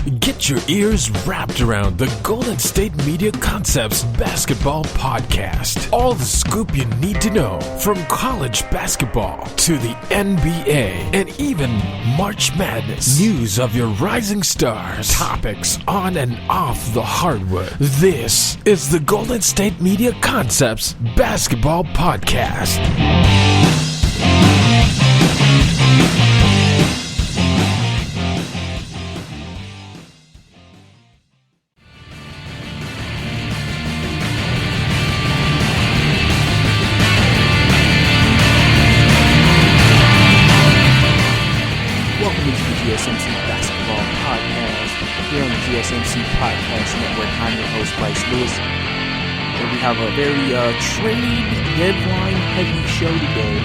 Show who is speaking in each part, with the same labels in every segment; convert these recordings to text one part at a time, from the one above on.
Speaker 1: Get your ears wrapped around the Golden State Media Concepts Basketball Podcast. All the scoop you need to know from college basketball to the NBA and even March Madness. News of your rising stars. Topics on and off the hardwood. This is the Golden State Media Concepts Basketball Podcast.
Speaker 2: GSMC Basketball Podcast here on the GSMC Podcast Network. I'm your host, Brice Lewis, and we have a very trade deadline heavy show today,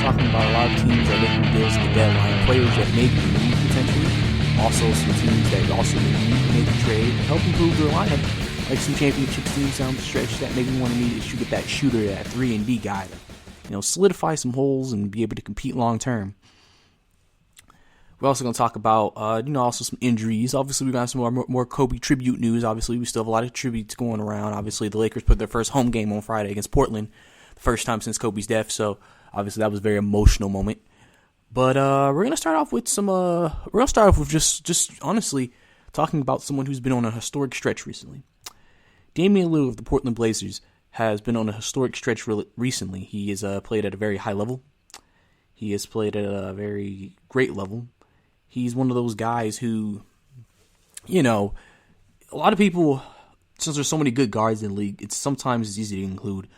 Speaker 2: talking about a lot of teams that are looking deals at the deadline, players that maybe need potentially, also some teams that also need to make a trade to help improve their lineup, like some championship teams down the stretch that maybe want to need to get that shooter, that 3-and-D guy, to solidify some holes and be able to compete long term. We're also going to talk about, also some injuries. Obviously, we got some more Kobe tribute news. Obviously, we still have a lot of tributes going around. Obviously, the Lakers put their first home game on Friday against Portland, the first time since Kobe's death. So, obviously, that was a very emotional moment. But we're going to start off with just honestly talking about someone who's been on a historic stretch recently. Damian Lillard of the Portland Blazers has been on a historic stretch recently. He has played at a very high level. He has played at a very great level. He's one of those guys who, a lot of people, since there's so many good guards in the league, it's sometimes easy to include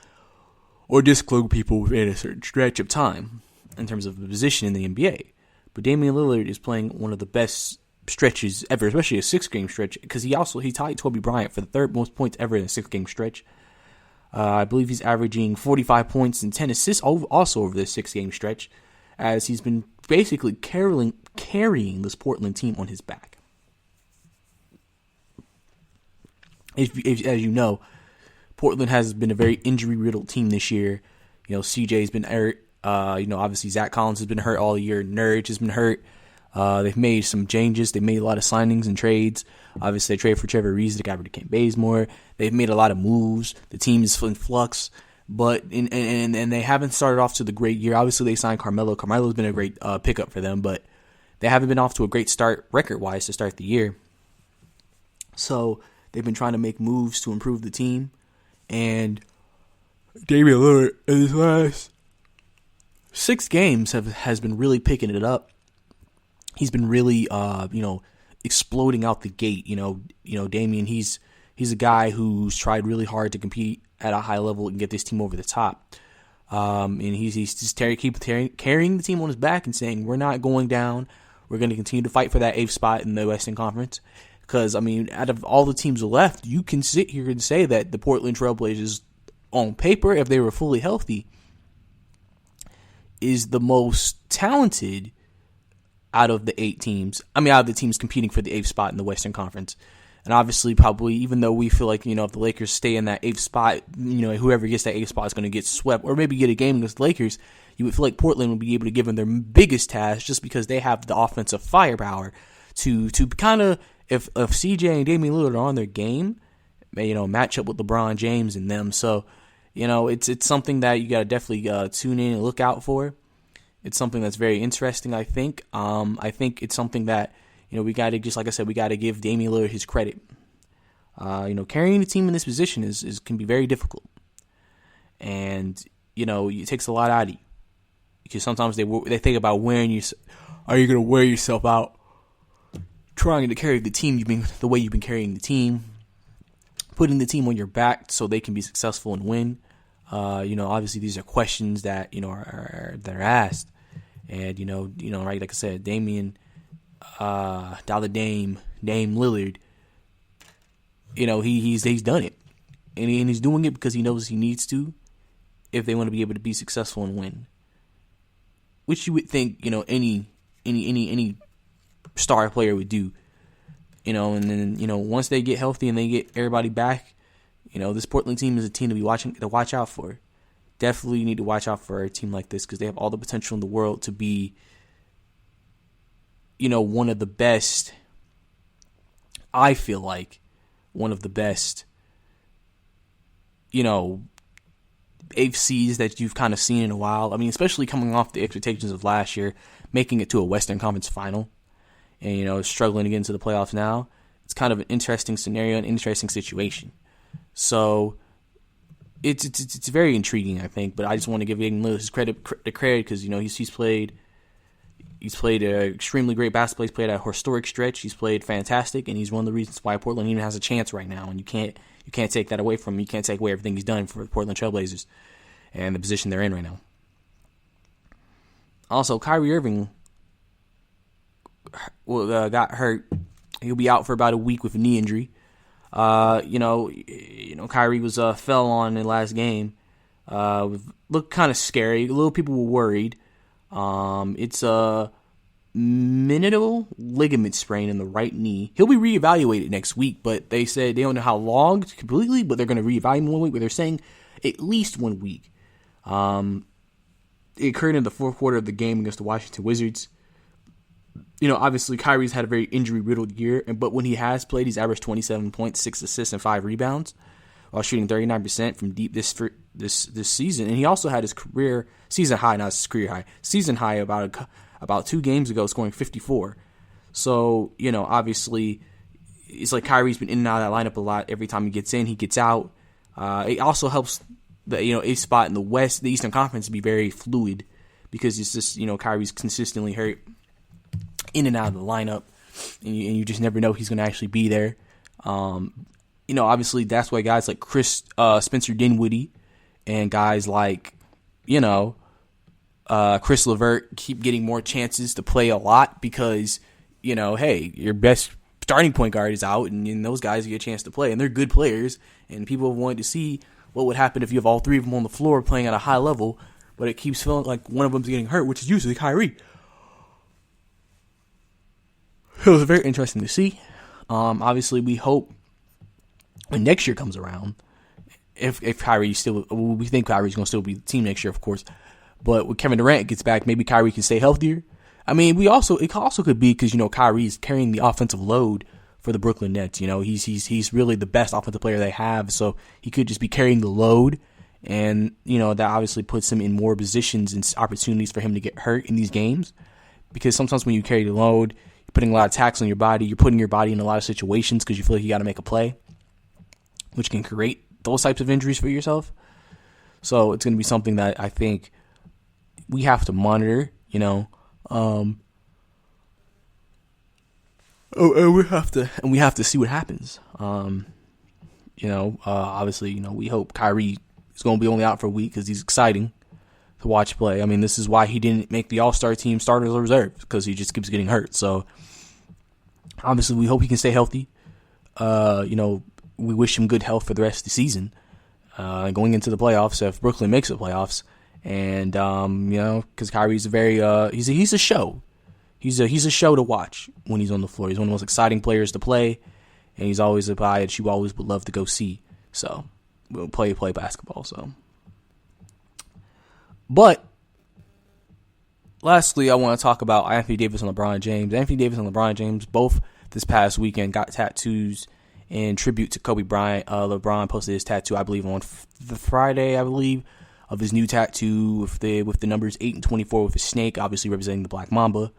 Speaker 2: or disclude people within a certain stretch of time in terms of the position in the NBA. But Damian Lillard is playing one of the best stretches ever, especially a 6-game stretch, because he tied Kobe Bryant for the third most points ever in a 6-game stretch. I believe he's averaging 45 points and 10 assists also over this 6-game stretch, as he's been basically carrying this Portland team on his back. As you know, Portland has been a very injury-riddled team this year. CJ's been hurt. Obviously Zach Collins has been hurt all year. Nurkic has been hurt. They've made some changes. They made a lot of signings and trades. Obviously, they traded for Trevor Ariza, they got rid of Kent Bazemore. They've made a lot of moves. The team is in flux. But and they haven't started off to the great year. Obviously, they signed Carmelo. Carmelo's been a great pickup for them, but they haven't been off to a great start record-wise to start the year. So they've been trying to make moves to improve the team. And Damian Lillard in his last 6 games has been really picking it up. He's been really exploding out the gate. Damian, he's a guy who's tried really hard to compete at a high level and get this team over the top. And he's just carrying the team on his back and saying, we're not going down. We're going to continue to fight for that 8th spot in the Western Conference. Because, out of all the teams left, you can sit here and say that the Portland Trailblazers, on paper, if they were fully healthy, is the most talented out of the 8 teams. Out of the teams competing for the 8th spot in the Western Conference. And obviously, probably, even though we feel like, if the Lakers stay in that 8th spot, whoever gets that 8th spot is going to get swept, or maybe get a game against the Lakers, you would feel like Portland would be able to give them their biggest task just because they have the offensive firepower to kind of, if CJ and Damian Lillard are on their game, match up with LeBron James and them. So, it's something that you got to definitely tune in and look out for. It's something that's very interesting, I think. I think it's something that, we got to, just like I said, we got to give Damian Lillard his credit. Carrying the team in this position can be very difficult. And, it takes a lot out of you. Because sometimes they think about are you going to wear yourself out trying to carry the team the way you've been carrying the team, putting the team on your back so they can be successful and win. Obviously these are questions that, that are asked. And, right, like I said, Damian, Dame Lillard, he's done it. And he's doing it because he knows he needs to if they want to be able to be successful and win. Which you would think, any star player would do. And then, once they get healthy and they get everybody back, this Portland team is a team to watch out for. Definitely need to watch out for a team like this because they have all the potential in the world to be, one of the best I feel like, one of the best, AFCs that you've kind of seen in a while. I mean, especially coming off the expectations of last year, making it to a Western Conference final and, struggling to get into the playoffs now. It's kind of an interesting scenario, an interesting situation. So it's very intriguing, I think. But I just want to give Damian Lillard his credit because he's played an extremely great basketball. He's played a historic stretch. He's played fantastic, and he's one of the reasons why Portland even has a chance right now. And you can't take that away from him. You can't take away everything he's done for the Portland Trailblazers and the position they're in right now. Also, Kyrie Irving got hurt. He'll be out for about a week with a knee injury. Kyrie was fell on in the last game. Looked kind of scary. A little people were worried. It's a minimal ligament sprain in the right knee. He'll be reevaluated next week, but they said they don't know how long completely, but they're going to reevaluate him 1 week, but they're saying at least 1 week. It occurred in the fourth quarter of the game against the Washington Wizards. Obviously Kyrie's had a very injury-riddled year, but when he has played, he's averaged 27 points, 6 assists, and 5 rebounds, while shooting 39% from deep this season. And he also had his season high about 2 games ago, scoring 54. So, obviously, it's like Kyrie's been in and out of that lineup a lot. Every time he gets in, he gets out. It also helps the 8th spot in the Eastern Conference to be very fluid because it's just, Kyrie's consistently hurt in and out of the lineup, and you just never know he's going to actually be there. Obviously that's why guys like Spencer Dinwiddie and guys like, Chris LeVert keep getting more chances to play a lot because, hey, your best starting point guard is out, and those guys get a chance to play, and they're good players, and people have wanted to see what would happen if you have all 3 of them on the floor playing at a high level, but it keeps feeling like one of them's getting hurt, which is usually Kyrie. It was very interesting to see. Obviously, we hope when next year comes around, if Kyrie we think Kyrie's going to still be the team next year, of course. But when Kevin Durant gets back, maybe Kyrie can stay healthier. I mean, it also could be because Kyrie is carrying the offensive load for the Brooklyn Nets. He's really the best offensive player they have, so he could just be carrying the load, and that obviously puts him in more positions and opportunities for him to get hurt in these games. Because sometimes when you carry the load, you're putting a lot of tax on your body. You're putting your body in a lot of situations because you feel like you got to make a play, which can create those types of injuries for yourself. So it's going to be something that I think we have to monitor, and we have to see what happens. Obviously, we hope Kyrie is going to be only out for a week because he's exciting to watch play. I mean, this is why he didn't make the All-Star team starters or reserve because he just keeps getting hurt. So obviously, we hope he can stay healthy. We wish him good health for the rest of the season, going into the playoffs if Brooklyn makes the playoffs. And because Kyrie's he's a show. He's a show to watch when he's on the floor. He's one of the most exciting players to play, and he's always a guy that you always would love to go see. So we'll play basketball. So, but lastly, I want to talk about Anthony Davis and LeBron James. Anthony Davis and LeBron James both this past weekend got tattoos in tribute to Kobe Bryant. LeBron posted his tattoo, I believe, on the Friday, of his new tattoo with the numbers 8 and 24 with a snake, obviously representing the Black Mamba.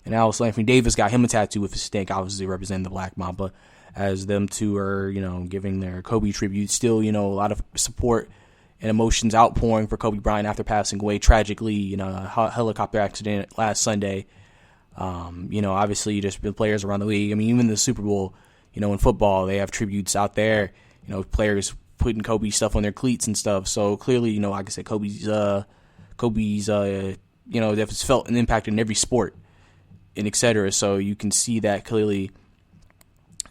Speaker 2: And also Anthony Davis got him a tattoo with a snake, obviously representing the Black Mamba, as them two are, giving their Kobe tribute. Still, a lot of support and emotions outpouring for Kobe Bryant after passing away tragically in a helicopter accident last Sunday. Obviously just the players around the league. I mean, even the Super Bowl, in football, they have tributes out there, players putting Kobe stuff on their cleats and stuff. So clearly, like I said, Kobe's that's felt an impact in every sport and et cetera. So you can see that clearly,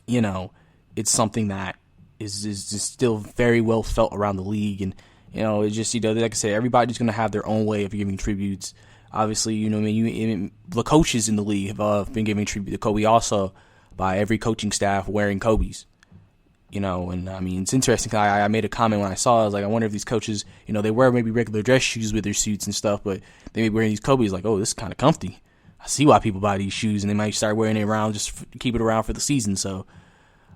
Speaker 2: it's something that is still very well felt around the league. And, it's just, like I said, everybody's going to have their own way of giving tributes. Obviously, the coaches in the league have been giving tribute to Kobe also by every coaching staff wearing Kobe's. And I mean, it's interesting. I made a comment when I saw it. I was like, I wonder if these coaches, they wear maybe regular dress shoes with their suits and stuff, but they may be wearing these Kobe's like, oh, this is kind of comfy. I see why people buy these shoes, and they might start wearing it around just to keep it around for the season. So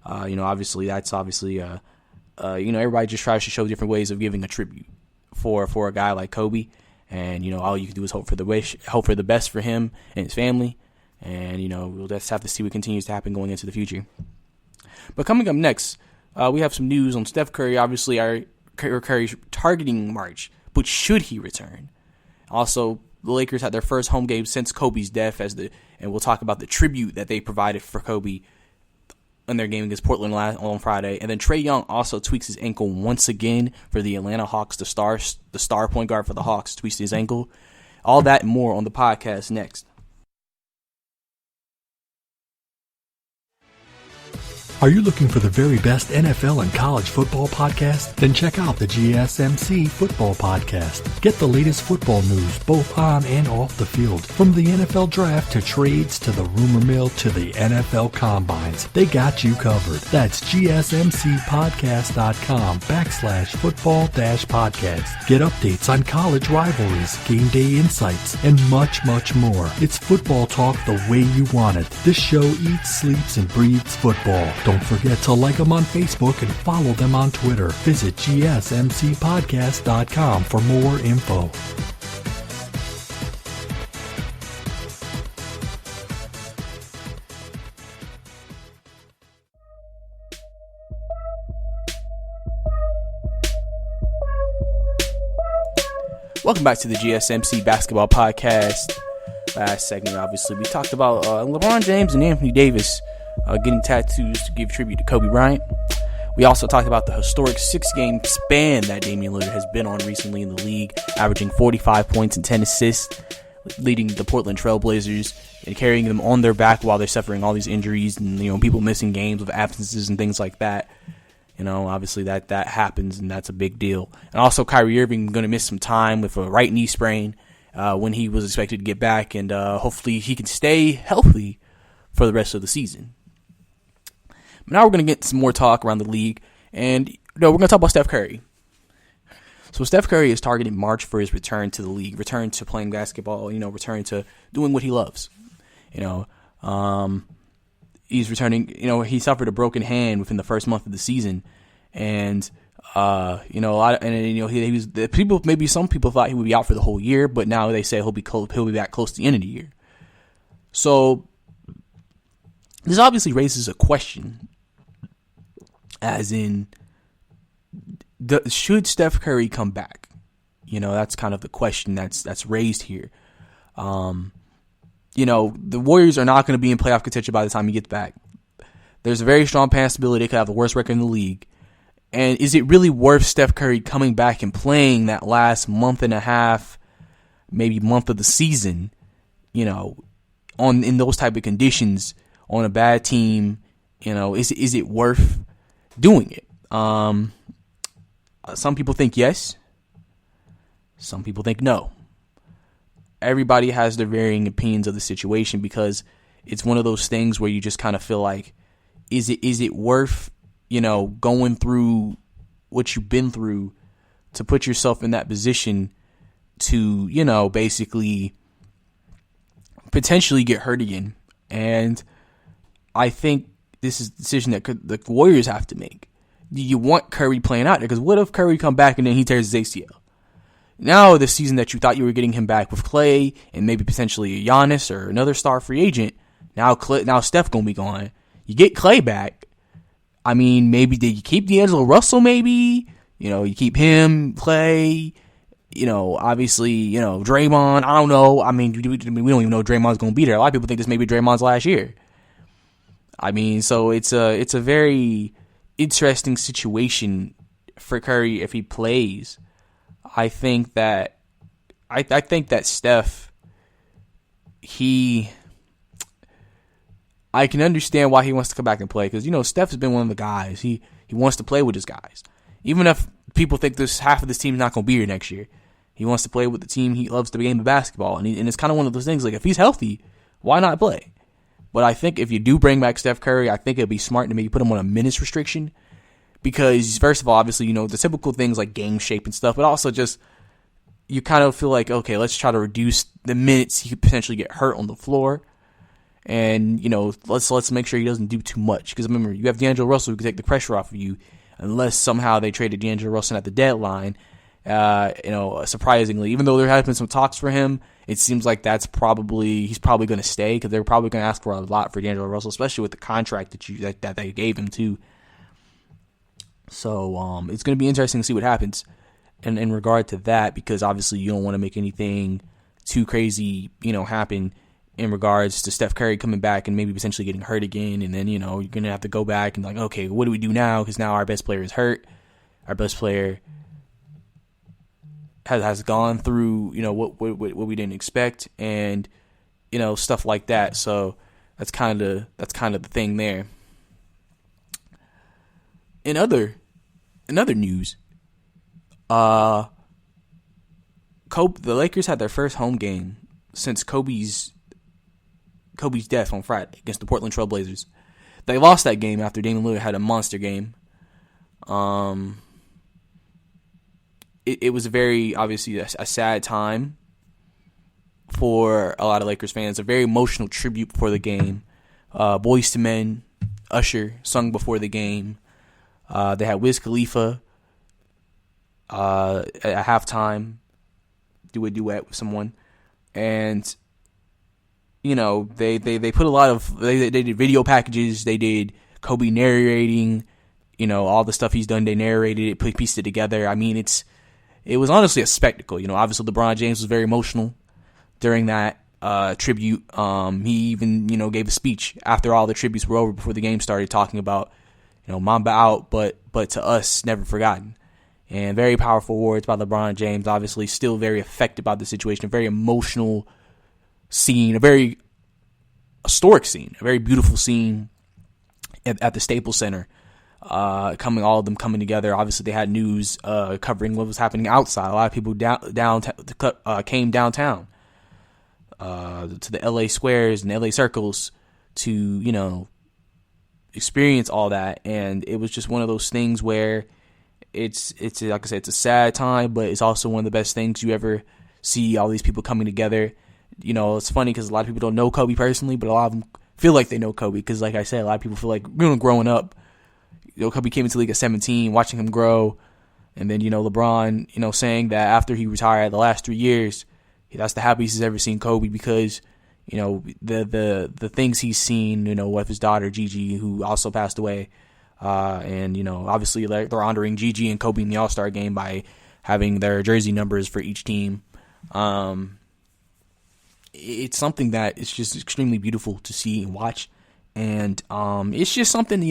Speaker 2: Obviously that's everybody just tries to show different ways of giving a tribute for a guy like Kobe. And, all you can do is hope for the best for him and his family. And, we'll just have to see what continues to happen going into the future. But coming up next, we have some news on Steph Curry. Obviously, Curry's targeting March, but should he return? Also, the Lakers had their first home game since Kobe's death, and we'll talk about the tribute that they provided for Kobe in their game against Portland on Friday. And then Trae Young also tweaks his ankle once again for the Atlanta Hawks. The star point guard for the Hawks tweaks his ankle. All that and more on the podcast next.
Speaker 3: Are you looking for the very best NFL and college football podcast? Then check out the GSMC Football Podcast. Get the latest football news both on and off the field. From the NFL Draft to trades to the rumor mill to the NFL Combines. They got you covered. That's GSMCpodcast.com/football-podcast. Get updates on college rivalries, game day insights, and much, much more. It's football talk the way you want it. This show eats, sleeps, and breathes football. Don't forget to like them on Facebook and follow them on Twitter. Visit GSMCpodcast.com for more info.
Speaker 2: Welcome back to the GSMC Basketball Podcast. Last segment, obviously, we talked about LeBron James and Anthony Davis getting tattoos to give tribute to Kobe Bryant. We also talked about the historic 6-game span that Damian Lillard has been on recently in the league, averaging 45 points and 10 assists, leading the Portland Trail Blazers and carrying them on their back while they're suffering all these injuries and people missing games with absences and things like that. Obviously that happens, and that's a big deal. And also Kyrie Irving going to miss some time with a right knee sprain when he was expected to get back, and hopefully he can stay healthy for the rest of the season. Now we're going to get some more talk around the league, and we're going to talk about Steph Curry. So Steph Curry is targeting March for his return to the league, return to playing basketball, return to doing what he loves. He's returning, he suffered a broken hand within the first month of the season, and some people thought he would be out for the whole year, but now they say he'll be back close to the end of the year. So this obviously raises a question, as in, should Steph Curry come back? That's kind of the question that's raised here. The Warriors are not going to be in playoff contention by the time he gets back. There's a very strong possibility they could have the worst record in the league. And is it really worth Steph Curry coming back and playing that last month and a half, maybe month of the season, in those type of conditions on a bad team? Is it worth doing it? Some people think yes. Some people think no. Everybody has their varying opinions of the situation, because it's one of those things where you just kind of feel like, is it worth, going through what you've been through to put yourself in that position to, basically potentially get hurt again? And I think this is a decision that the Warriors have to make. Do you want Curry playing out there? Because what if Curry come back and then he tears his ACL? Now the season that you thought you were getting him back with Clay and maybe potentially a Giannis or another star free agent, now Steph gonna be gone. You get Clay back. I mean, maybe did you keep D'Angelo Russell? Maybe you keep him, Clay. Obviously, Draymond. I don't know. I mean, we don't even know Draymond's gonna be there. A lot of people think this may be Draymond's last year. I mean, so it's a very interesting situation for Curry if he plays. I think that Steph, I can understand why he wants to come back and play, because Steph has been one of the guys. He wants to play with his guys, even if people think this half of this team is not going to be here next year. He wants to play with the team. He loves the game of basketball, and it's kind of one of those things. Like, if he's healthy, why not play? But I think if you do bring back Steph Curry, I think it'd be smart to maybe put him on a minutes restriction. Because, first of all, obviously, the typical things like game shape and stuff, but also just you kind of feel like, okay, let's try to reduce the minutes he could potentially get hurt on the floor. And, let's make sure he doesn't do too much. Because remember, you have D'Angelo Russell who can take the pressure off of you, unless somehow they traded D'Angelo Russell at the deadline. Surprisingly, even though there has been some talks for him, it seems like he's probably going to stay, because they're probably going to ask for a lot for D'Angelo Russell, especially with the contract that they gave him too. So it's going to be interesting to see what happens in regard to that, because obviously you don't want to make anything too crazy, happen in regards to Steph Curry coming back and maybe potentially getting hurt again. And then, you're going to have to go back and okay, what do we do now? Because now our best player is hurt. Our best player has gone through, what we didn't expect, and, stuff like that. So that's kind of the thing there. In other news, the Lakers had their first home game since Kobe's death on Friday against the Portland Trail Blazers. They lost that game after Damian Lillard had a monster game. It was obviously a sad time for a lot of Lakers fans. A very emotional tribute before the game. Boyz II Men, Usher sung before the game. They had Wiz Khalifa at halftime do a duet with someone, and they put a lot of they did video packages. They did Kobe narrating, all the stuff he's done. They narrated it, pieced it together. I mean, it was honestly a spectacle. Obviously LeBron James was very emotional during that tribute. He even gave a speech after all the tributes were over, before the game started, talking about Mamba out, but to us, never forgotten. And very powerful words by LeBron James. Obviously, still very affected by the situation. A very emotional scene, a very historic scene, a very beautiful scene at the Staples Center. All of them coming together. Obviously, they had news covering what was happening outside. A lot of people came downtown to the LA squares and LA circles to experience all that. And it was just one of those things where it's like I said, it's a sad time, but it's also one of the best things you ever see. All these people coming together. It's funny because a lot of people don't know Kobe personally, but a lot of them feel like they know Kobe because, like I said, a lot of people feel like growing up, Kobe came into the league at 17, watching him grow, and then LeBron, saying that after he retired the last 3 years, that's the happiest he's ever seen Kobe, because the things he's seen, with his daughter Gigi, who also passed away, and obviously they're honoring Gigi and Kobe in the All-Star game by having their jersey numbers for each team. It's something that is just extremely beautiful to see and watch, and it's just something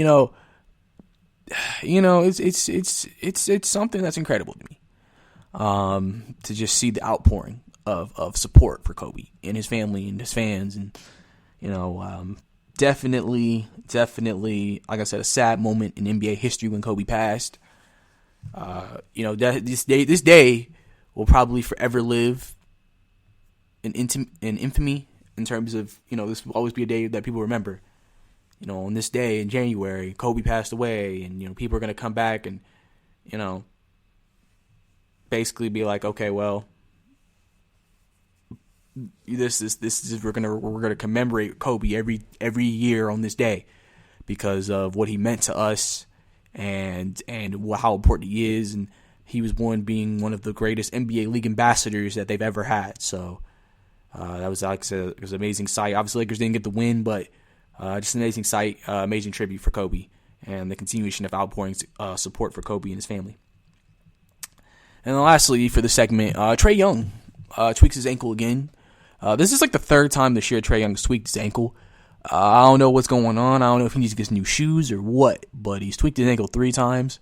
Speaker 2: it's something that's incredible to me, to just see the outpouring of support for Kobe and his family and his fans, and definitely, like I said, a sad moment in NBA history when Kobe passed. This day will probably forever live in infamy, in terms of this will always be a day that people remember. On this day in January, Kobe passed away, and people are gonna come back and basically be like, okay, well, this is we're gonna commemorate Kobe every year on this day because of what he meant to us and how important he is, and he was being one of the greatest NBA league ambassadors that they've ever had. So that was, like I said, it was an amazing sight. Obviously, Lakers didn't get the win, but just an amazing sight, amazing tribute for Kobe, and the continuation of outpouring support for Kobe and his family. And then lastly, for the segment, Trae Young tweaks his ankle again. This is like the third time this year Trae Young's tweaked his ankle. I don't know what's going on. I don't know if he needs to get new shoes or what, but he's tweaked his ankle 3 times.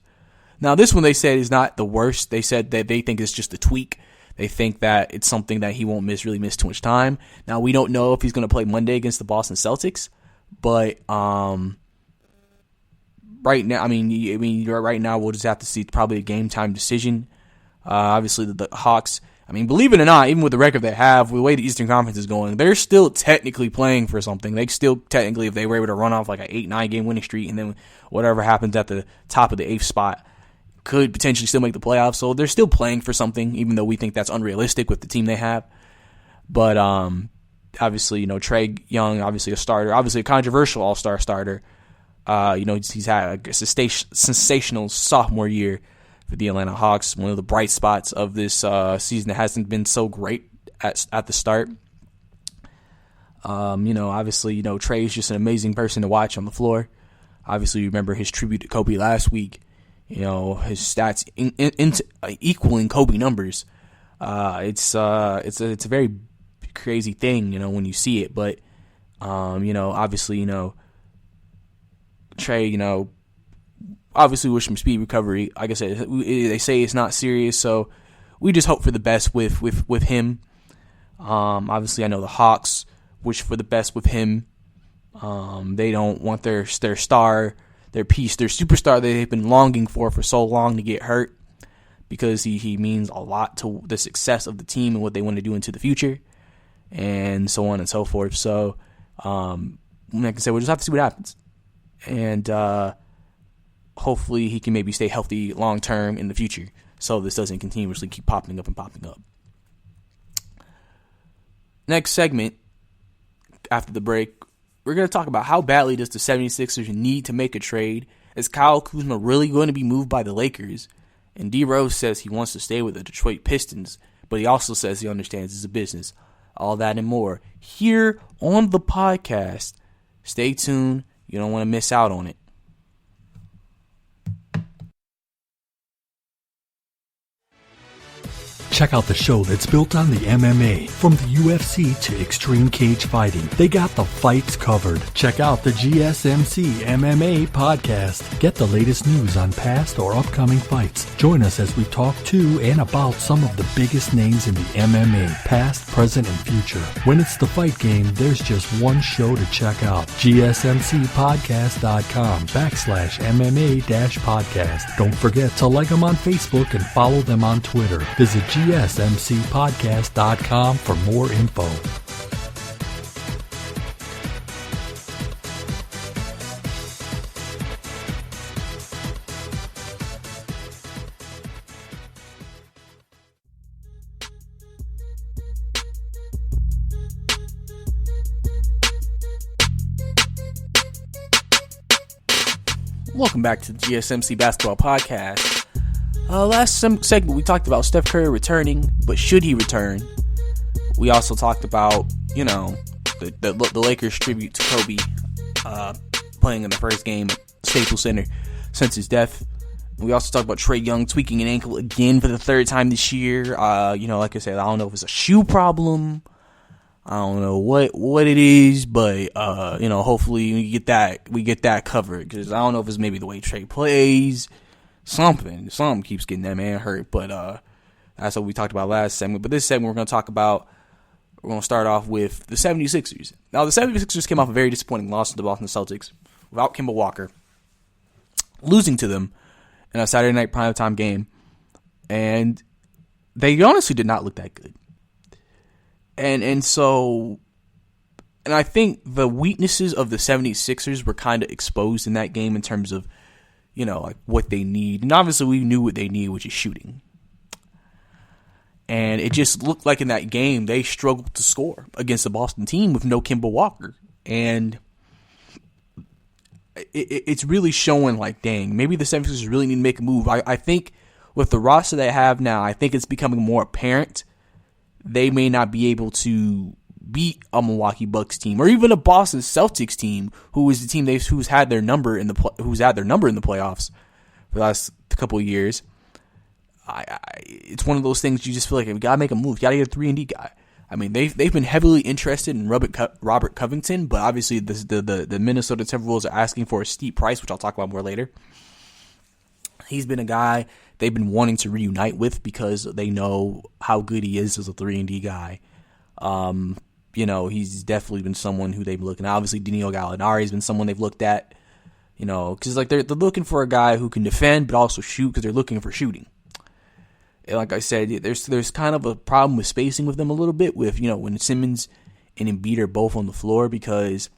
Speaker 2: Now, this one they said is not the worst. They said that they think it's just a tweak. They think that it's something that he won't really miss too much time. Now, we don't know if he's going to play Monday against the Boston Celtics, but right now, right now we'll just have to see. Probably a game time decision. Obviously, the Hawks. Believe it or not, even with the record they have, with the way the Eastern Conference is going, they're still technically playing for something. They still technically, if they were able to run off like an 8-9 game winning streak, and then whatever happens at the top of the 8th spot, could potentially still make the playoffs. So they're still playing for something, even though we think that's unrealistic with the team they have. But Obviously, Trae Young, obviously a starter, obviously a controversial all-star starter. He's had a sensational sophomore year for the Atlanta Hawks. One of the bright spots of this season that hasn't been so great at the start. Obviously, Trae is just an amazing person to watch on the floor. Obviously, you remember his tribute to Kobe last week. His stats equaling Kobe numbers. It's a very crazy thing, when you see it. But, obviously, Trae, obviously wish him speed recovery. Like I said, they say it's not serious, so we just hope for the best with him. Obviously, I know the Hawks wish for the best with him. They don't want their star, their piece, their superstar that they've been longing for so long to get hurt, because he means a lot to the success of the team and what they want to do into the future, and so on and so forth. So, like I said, we'll just have to see what happens. And hopefully he can maybe stay healthy long term in the future, so this doesn't continuously keep popping up. Next segment, after the break, we're going to talk about how badly does the 76ers need to make a trade. Is Kyle Kuzma really going to be moved by the Lakers? And D Rose says he wants to stay with the Detroit Pistons, but he also says he understands it's a business. All that and more here on the podcast. Stay tuned. You don't want to miss out on it.
Speaker 3: Check out the show that's built on the MMA. From the UFC to extreme cage fighting, they got the fights covered. Check out the GSMC MMA podcast. Get the latest news on past or upcoming fights. Join us as we talk to and about some of the biggest names in the MMA, past, present, and future. When it's the fight game, there's just one show to check out. GSMCpodcast.com/MMA-podcast. Don't forget to like them on Facebook and follow them on Twitter. Visit GSMCpodcast.com for more info.
Speaker 2: Welcome back to the GSMC Basketball Podcast. Last segment we talked about Steph Curry returning, but should he return? We also talked about, the Lakers tribute to Kobe playing in the first game at Staples Center since his death. We also talked about Trae Young tweaking an ankle again for the third time this year. Like I said, I don't know if it's a shoe problem. I don't know what it is, but hopefully we get that covered, because I don't know if it's maybe the way Trae plays. Something keeps getting that man hurt, but that's what we talked about last segment. But this segment we're going to start off with the 76ers. Now, the 76ers came off a very disappointing loss to the Boston Celtics without Kemba Walker, losing to them in a Saturday night primetime game, and they honestly did not look that good. And I think the weaknesses of the 76ers were kind of exposed in that game in terms of, like what they need. And obviously we knew what they need, which is shooting. And it just looked like in that game they struggled to score against the Boston team with no Kemba Walker. And it's really showing like, dang, maybe the 76ers really need to make a move. I think with the roster they have now, I think it's becoming more apparent they may not be able to beat a Milwaukee Bucks team or even a Boston Celtics team, who is the team who's had their number in the playoffs for the last couple of years. It's one of those things you just feel like we gotta make a move. You gotta get a 3-and-D guy. I mean, they've been heavily interested in Robert Covington, but obviously the Minnesota Timberwolves are asking for a steep price, which I'll talk about more later. He's been a guy they've been wanting to reunite with because they know how good he is as a 3-and-D guy. He's definitely been someone who they've been looking at. Obviously, Danilo Gallinari has been someone they've looked at, because like they're looking for a guy who can defend but also shoot, because they're looking for shooting. And like I said, there's kind of a problem with spacing with them a little bit with, when Simmons and Embiid are both on the floor, because,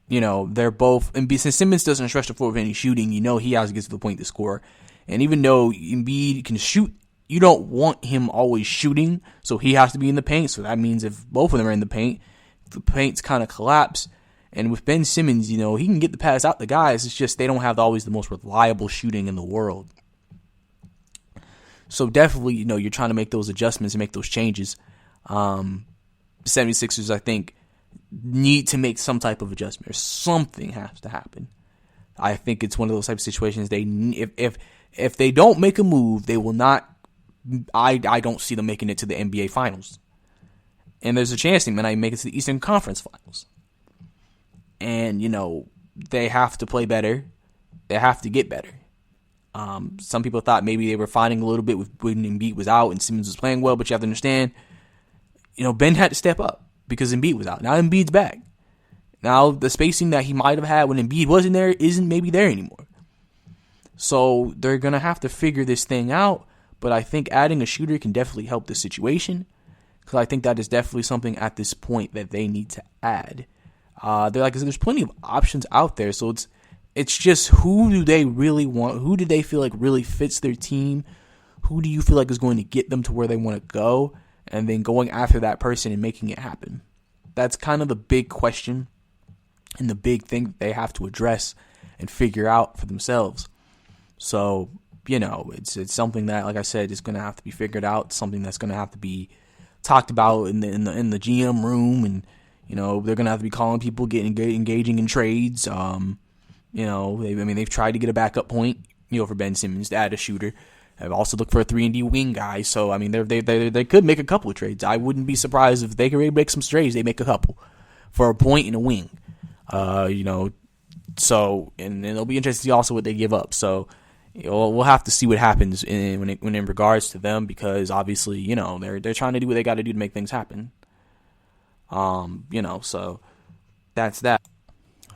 Speaker 2: they're both, and since Simmons doesn't stretch the floor with any shooting, he has to get to the point to score. And even though Embiid can shoot, you don't want him always shooting, so he has to be in the paint. So that means if both of them are in the paint, the paints kind of collapse. And with Ben Simmons, he can get the pass out to guys. It's just they don't have always the most reliable shooting in the world. So definitely, you're trying to make those adjustments and make those changes. The 76ers, I think, need to make some type of adjustment, or something has to happen. I think it's one of those type of situations. If they don't make a move, they will not. I don't see them making it to the NBA Finals, and there's a chance they might not make it to the Eastern Conference Finals. And they have to play better. They have to get better. Some people thought maybe they were fighting a little bit when Embiid was out and Simmons was playing well, but you have to understand, Ben had to step up because Embiid was out. Now Embiid's back. Now the spacing that he might have had when Embiid wasn't there isn't maybe there anymore. So they're going to have to figure this thing out, but I think adding a shooter can definitely help the situation, because I think that is definitely something at this point that they need to add. There's plenty of options out there, so it's just who do they really want? Who do they feel like really fits their team? Who do you feel like is going to get them to where they want to go? And then going after that person and making it happen. That's kind of the big question and the big thing that they have to address and figure out for themselves. So, it's something that, like I said, is going to have to be figured out. Something that's going to have to be talked about in the GM room, and they're going to have to be calling people, engaging in trades. They've tried to get a backup point, for Ben Simmons to add a shooter. I've also looked for a 3-and-D wing guy. So, they could make a couple of trades. I wouldn't be surprised if they could make some trades. They make a couple for a point and a wing. So, and it'll be interesting to see also what they give up. So, we'll have to see what happens when in regards to them, because obviously, they're trying to do what they got to do to make things happen. So that's that.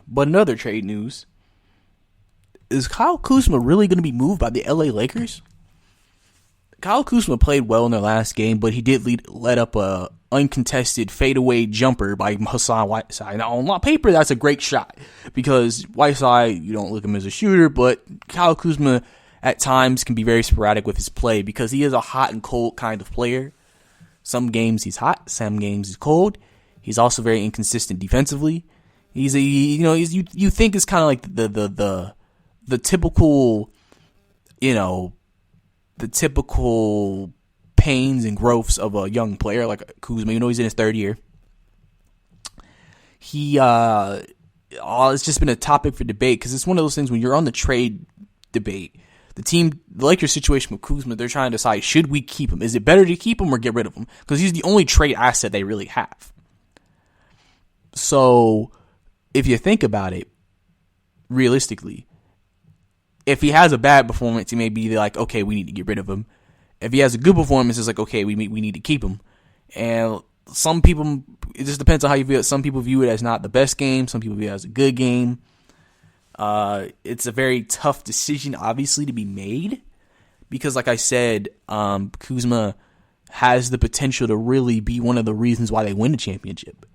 Speaker 2: But another trade news, is Kyle Kuzma really going to be moved by the LA Lakers? Kyle Kuzma played well in their last game, but he did let up a uncontested fadeaway jumper by Hassan Whiteside. Now, on paper, that's a great shot, because Whiteside, you don't look at him as a shooter, but Kyle Kuzma at times can be very sporadic with his play, because he is a hot and cold kind of player. Some games he's hot, some games he's cold. He's also very inconsistent defensively. He's you think it's kind of like the typical, the typical pains and growths of a young player like Kuzma. He's in his third year. It's just been a topic for debate, because it's one of those things when you're on the trade debate, the Lakers situation with Kuzma, they're trying to decide, should we keep him? Is it better to keep him or get rid of him? Because he's the only trade asset they really have. So if you think about it, realistically, if he has a bad performance, he may be like, okay, we need to get rid of him. If he has a good performance, it's like, okay, we need to keep him. And some people, it just depends on how you view it. Some people view it as not the best game. Some people view it as a good game. It's a very tough decision, obviously, to be made, because, like I said, Kuzma has the potential to really be one of the reasons why they win the championship.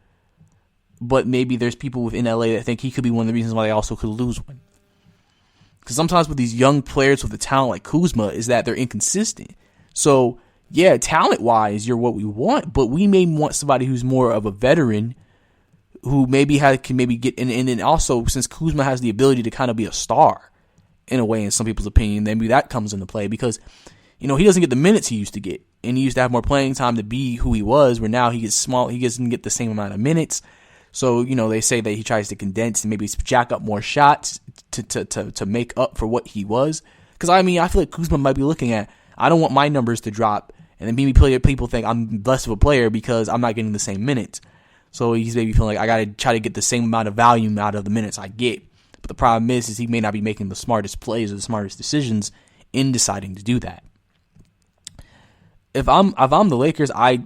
Speaker 2: But maybe there's people within LA that think he could be one of the reasons why they also could lose one. Because sometimes with these young players with a talent like Kuzma is that they're inconsistent. So, yeah, talent-wise, you're what we want, but we may want somebody who's more of a veteran, who can get, and then also, since Kuzma has the ability to kind of be a star in a way, in some people's opinion, then maybe that comes into play, because he doesn't get the minutes he used to get, and he used to have more playing time to be who he was, where now he doesn't get the same amount of minutes. So, they say that he tries to condense and maybe jack up more shots to make up for what he was. Because, I feel like Kuzma might be looking at, I don't want my numbers to drop, and then maybe people think I'm less of a player because I'm not getting the same minutes. So he's maybe feeling like I got to try to get the same amount of volume out of the minutes I get. But the problem is he may not be making the smartest plays or the smartest decisions in deciding to do that. If I'm the Lakers, I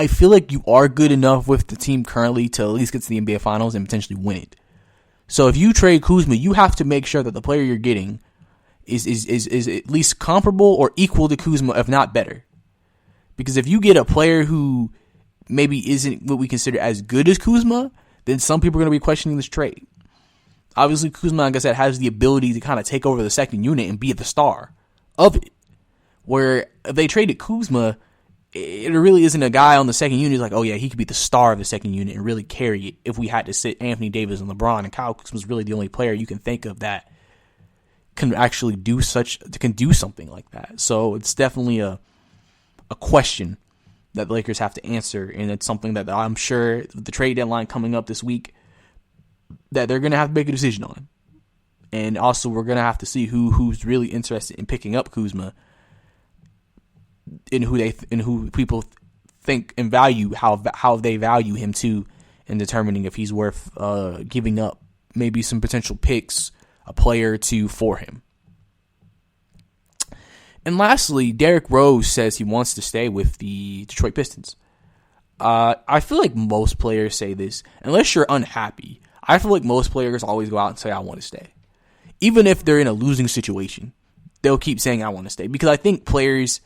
Speaker 2: feel like you are good enough with the team currently to at least get to the NBA Finals and potentially win it. So if you trade Kuzma, you have to make sure that the player you're getting is at least comparable or equal to Kuzma, if not better. Because if you get a player who maybe isn't what we consider as good as Kuzma, then some people are going to be questioning this trade. Obviously, Kuzma, like I said, has the ability to kind of take over the second unit and be the star of it. Where if they traded Kuzma, it really isn't a guy on the second unit like, oh yeah, he could be the star of the second unit and really carry it if we had to sit Anthony Davis and LeBron, and Kyle Kuzma was really the only player you can think of that can actually do something like that. So it's definitely a question that the Lakers have to answer, and it's something that I'm sure the trade deadline coming up this week that they're going to have to make a decision on. And also we're going to have to see who's really interested in picking up Kuzma, and who people think and value, how they value him too, in determining if he's worth giving up maybe some potential picks, a player or two for him. And lastly, Derrick Rose says he wants to stay with the Detroit Pistons. I feel like most players say this, unless you're unhappy. I feel like most players always go out and say, I want to stay. Even if they're in a losing situation, they'll keep saying, I want to stay. Because I think players,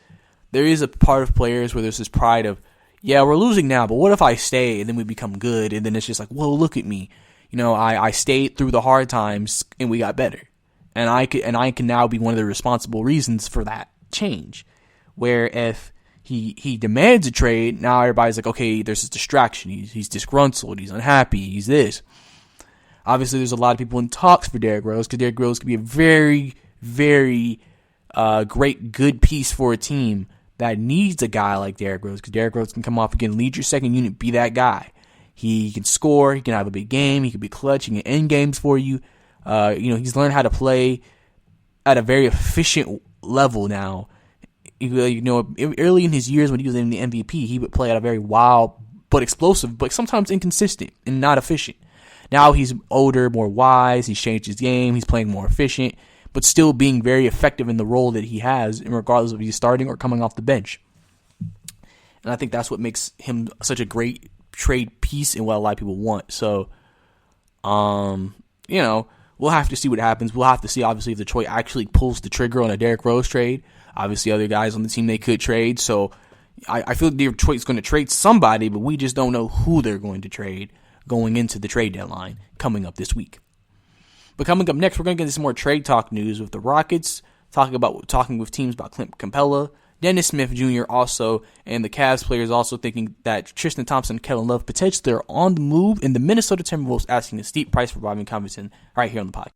Speaker 2: there is a part of players where there's this pride of, yeah, we're losing now, but what if I stay and then we become good? And then it's just like, whoa, look at me. You know, I stayed through the hard times and we got better. And I can now be one of the responsible reasons for that change. Where if he demands a trade, now everybody's like, okay, there's this distraction. He's disgruntled. He's unhappy. He's this. Obviously, there's a lot of people in talks for Derrick Rose, because Derrick Rose could be a very, very great, good piece for a team that needs a guy like Derrick Rose, because Derrick Rose can come off again, lead your second unit, be that guy. He can score. He can have a big game. He can be clutch. He can end games for you. He's learned how to play at a very efficient level now. Early in his years when he was in the MVP, he would play at a very wild but explosive, but sometimes inconsistent and not efficient. Now he's older, more wise. He's changed his game. He's playing more efficient, but still being very effective in the role that he has, regardless of if he's starting or coming off the bench. And I think that's what makes him such a great trade piece and what a lot of people want. So, we'll have to see what happens. We'll have to see, obviously, if Detroit actually pulls the trigger on a Derrick Rose trade. Obviously, other guys on the team they could trade. So, I feel like Detroit's going to trade somebody, but we just don't know who they're going to trade going into the trade deadline coming up this week. But coming up next, we're going to get into some more trade talk news with the Rockets, talking with teams about Clint Capella, Dennis Smith Jr. also, and the Cavs players also thinking that Tristan Thompson and Kevin Love potentially are on the move, and the Minnesota Timberwolves asking a steep price for Robin Covington right here on the podcast.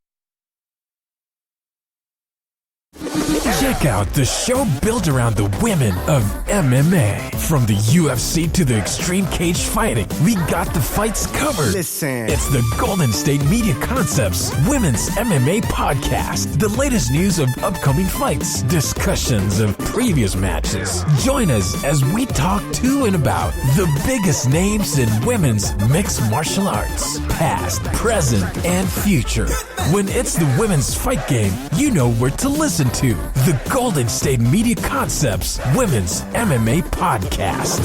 Speaker 1: Check out the show built around the women of MMA. From the UFC to the extreme cage fighting, we got the fights covered.
Speaker 4: Listen.
Speaker 1: It's the Golden State Media Concepts Women's MMA Podcast. The latest news of upcoming fights, discussions of previous matches. Join us as we talk to and about the biggest names in women's mixed martial arts, past, present, and future. When it's the women's fight game, you know where to listen to. The Golden State Media Concepts Women's MMA Podcast.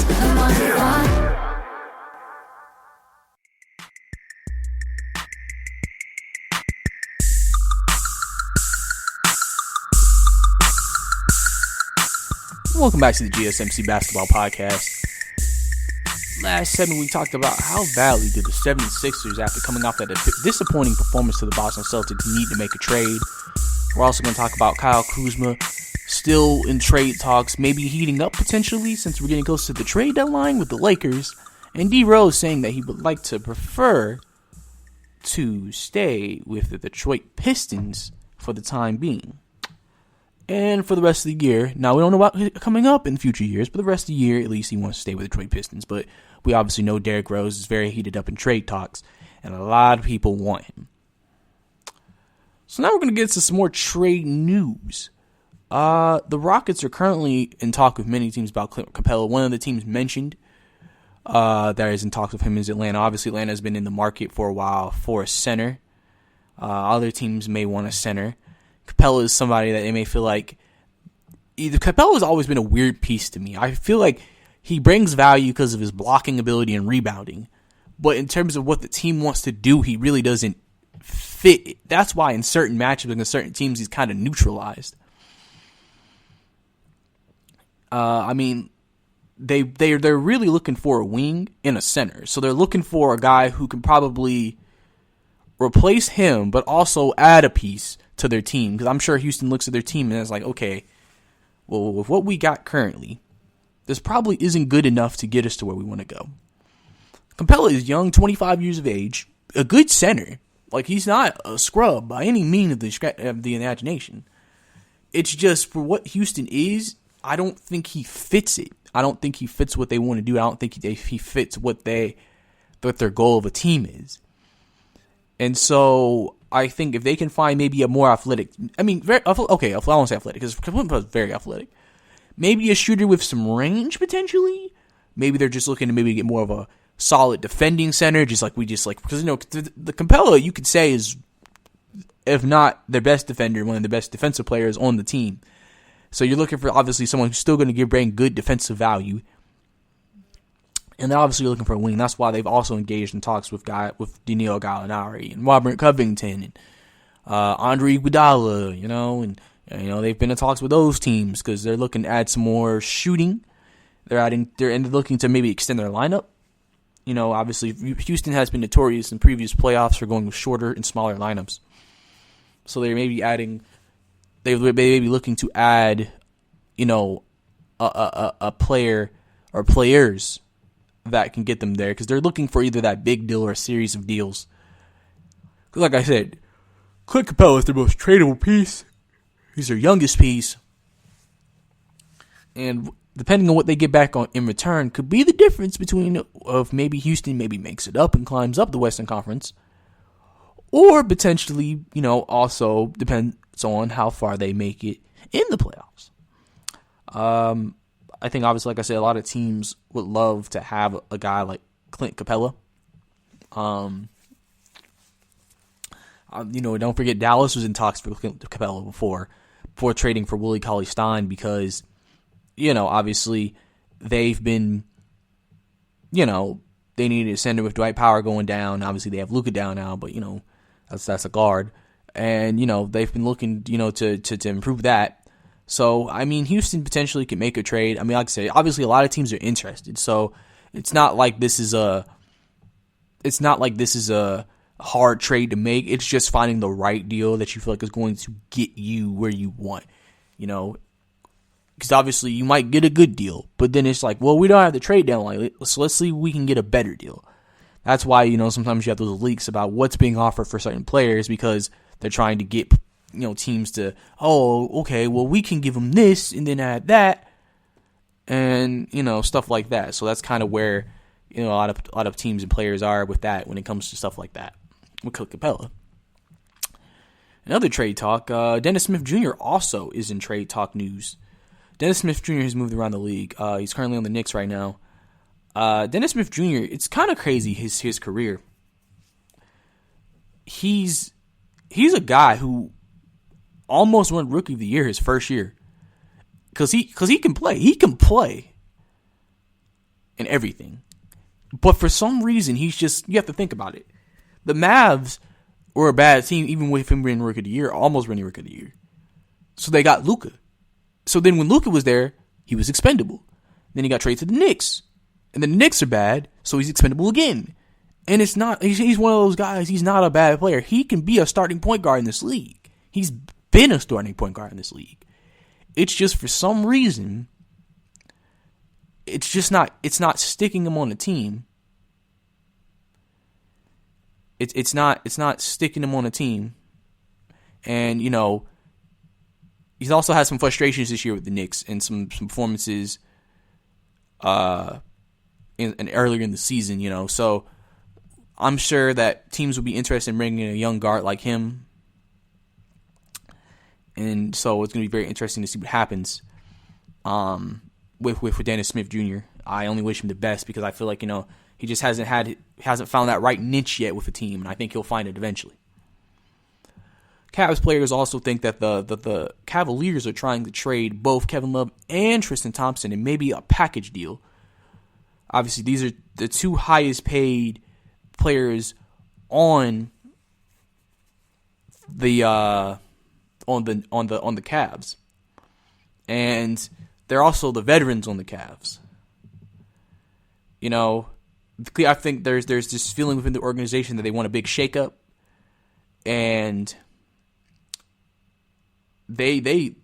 Speaker 2: Welcome back to the GSMC Basketball Podcast. Last segment, we talked about how badly did the 76ers, after coming off that disappointing performance to the Boston Celtics, need to make a trade. We're also going to talk about Kyle Kuzma still in trade talks, maybe heating up potentially since we're getting close to the trade deadline with the Lakers. And D Rose saying that he would like to prefer to stay with the Detroit Pistons for the time being. And for the rest of the year, now we don't know about coming up in future years, but the rest of the year, at least he wants to stay with the Detroit Pistons. But we obviously know Derrick Rose is very heated up in trade talks, and a lot of people want him. So now we're going to get to some more trade news. The Rockets are currently in talk with many teams about Clint Capella. One of the teams mentioned that is in talks with him is Atlanta. Obviously, Atlanta has been in the market for a while for a center. Other teams may want a center. Capella is somebody that they may feel like... Capella has always been a weird piece to me. I feel like he brings value because of his blocking ability and rebounding. But in terms of what the team wants to do, he really doesn't fit. That's why in certain matchups against certain teams, he's kind of neutralized. They're really looking for a wing and a center. So they're looking for a guy who can probably replace him, but also add a piece to their team. Because I'm sure Houston looks at their team and is like, okay, well, with what we got currently, this probably isn't good enough to get us to where we want to go. Capella is young, 25 years of age, a good center. Like, he's not a scrub by any means of the imagination. It's just for what Houston is, I don't think he fits it. I don't think he fits what they want to do. I don't think he fits what their goal of a team is. And so I think if they can find maybe a more athletic, I won't say athletic because Capella is very athletic. Maybe a shooter with some range potentially. Maybe they're just looking to maybe get more of a solid defending center, because the Capella, you could say, is, if not their best defender, one of the best defensive players on the team. So you're looking for obviously someone who's still going to bring good defensive value, and they're obviously looking for a wing. That's why they've also engaged in talks with Danilo Gallinari and Robert Covington and Andre Iguodala, and they've been in talks with those teams because they're looking to add some more shooting. They're looking to maybe extend their lineup. Obviously, Houston has been notorious in previous playoffs for going with shorter and smaller lineups. So they may be looking to add, a player or players that can get them there, because they're looking for either that big deal or a series of deals. Because like I said, Clint Capella is their most tradable piece. He's their youngest piece. And depending on what they get back on in return, could be the difference between of maybe Houston maybe makes it up and climbs up the Western Conference, or potentially, also depends on how far they make it in the playoffs. I think obviously, like I said, a lot of teams would love to have a guy like Clint Capella. Don't forget Dallas was in talks for Clint Capella before trading for Willie Cauley-Stein, because obviously they've been, they needed a center with Dwight Powell going down. Obviously they have Luka down now, but that's a guard, and they've been looking to improve that. So I mean, Houston potentially could make a trade. I mean, like I say, obviously a lot of teams are interested, so it's not like this is a hard trade to make. It's just finding the right deal that you feel like is going to get you where you want, because obviously you might get a good deal, but then it's like, well, we don't have the trade deadline, so let's see if we can get a better deal. That's why, sometimes you have those leaks about what's being offered for certain players, because they're trying to get, teams to, okay, well, we can give them this and then add that, and, stuff like that. So that's kind of where, a lot of teams and players are with that when it comes to stuff like that with Clint Capella. Another trade talk, Dennis Smith Jr. also is in trade talk news. Dennis Smith Jr. has moved around the league. He's currently on the Knicks right now. Dennis Smith Jr., it's kind of crazy, his career. He's a guy who almost won Rookie of the Year his first year. Because he can play. He can play in everything. But for some reason, you have to think about it. The Mavs were a bad team, even with him winning Rookie of the Year, almost winning Rookie of the Year. So they got Luka. So then when Luka was there, he was expendable. Then he got traded to the Knicks. And then the Knicks are bad, so he's expendable again. And it's not, he's one of those guys, he's not a bad player. He can be a starting point guard in this league. He's been a starting point guard in this league. It's just for some reason, it's not sticking him on the team. It's not sticking him on a team. And, he's also had some frustrations this year with the Knicks and some performances earlier in the season, So I'm sure that teams will be interested in bringing in a young guard like him. And so it's going to be very interesting to see what happens with Dennis Smith Jr. I only wish him the best, because I feel like, he just hasn't found that right niche yet with the team, and I think he'll find it eventually. Cavs players also think that the Cavaliers are trying to trade both Kevin Love and Tristan Thompson in maybe a package deal. Obviously, these are the two highest paid players on the Cavs, and they're also the veterans on the Cavs. I think there's this feeling within the organization that they want a big shakeup, and they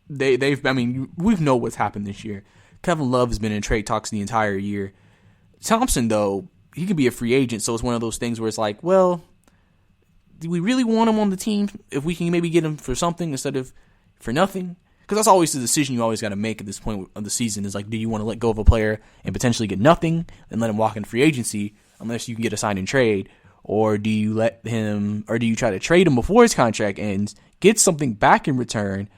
Speaker 2: I mean, we know what's happened this year. Kevin Love has been in trade talks the entire year. Thompson, though, he could be a free agent, so it's one of those things where it's like, well, do we really want him on the team if we can maybe get him for something instead of for nothing? Because that's always the decision you always got to make at this point of the season is like, do you want to let go of a player and potentially get nothing and let him walk in free agency unless you can get a sign and trade? Or do you try to trade him before his contract ends, get something back in return?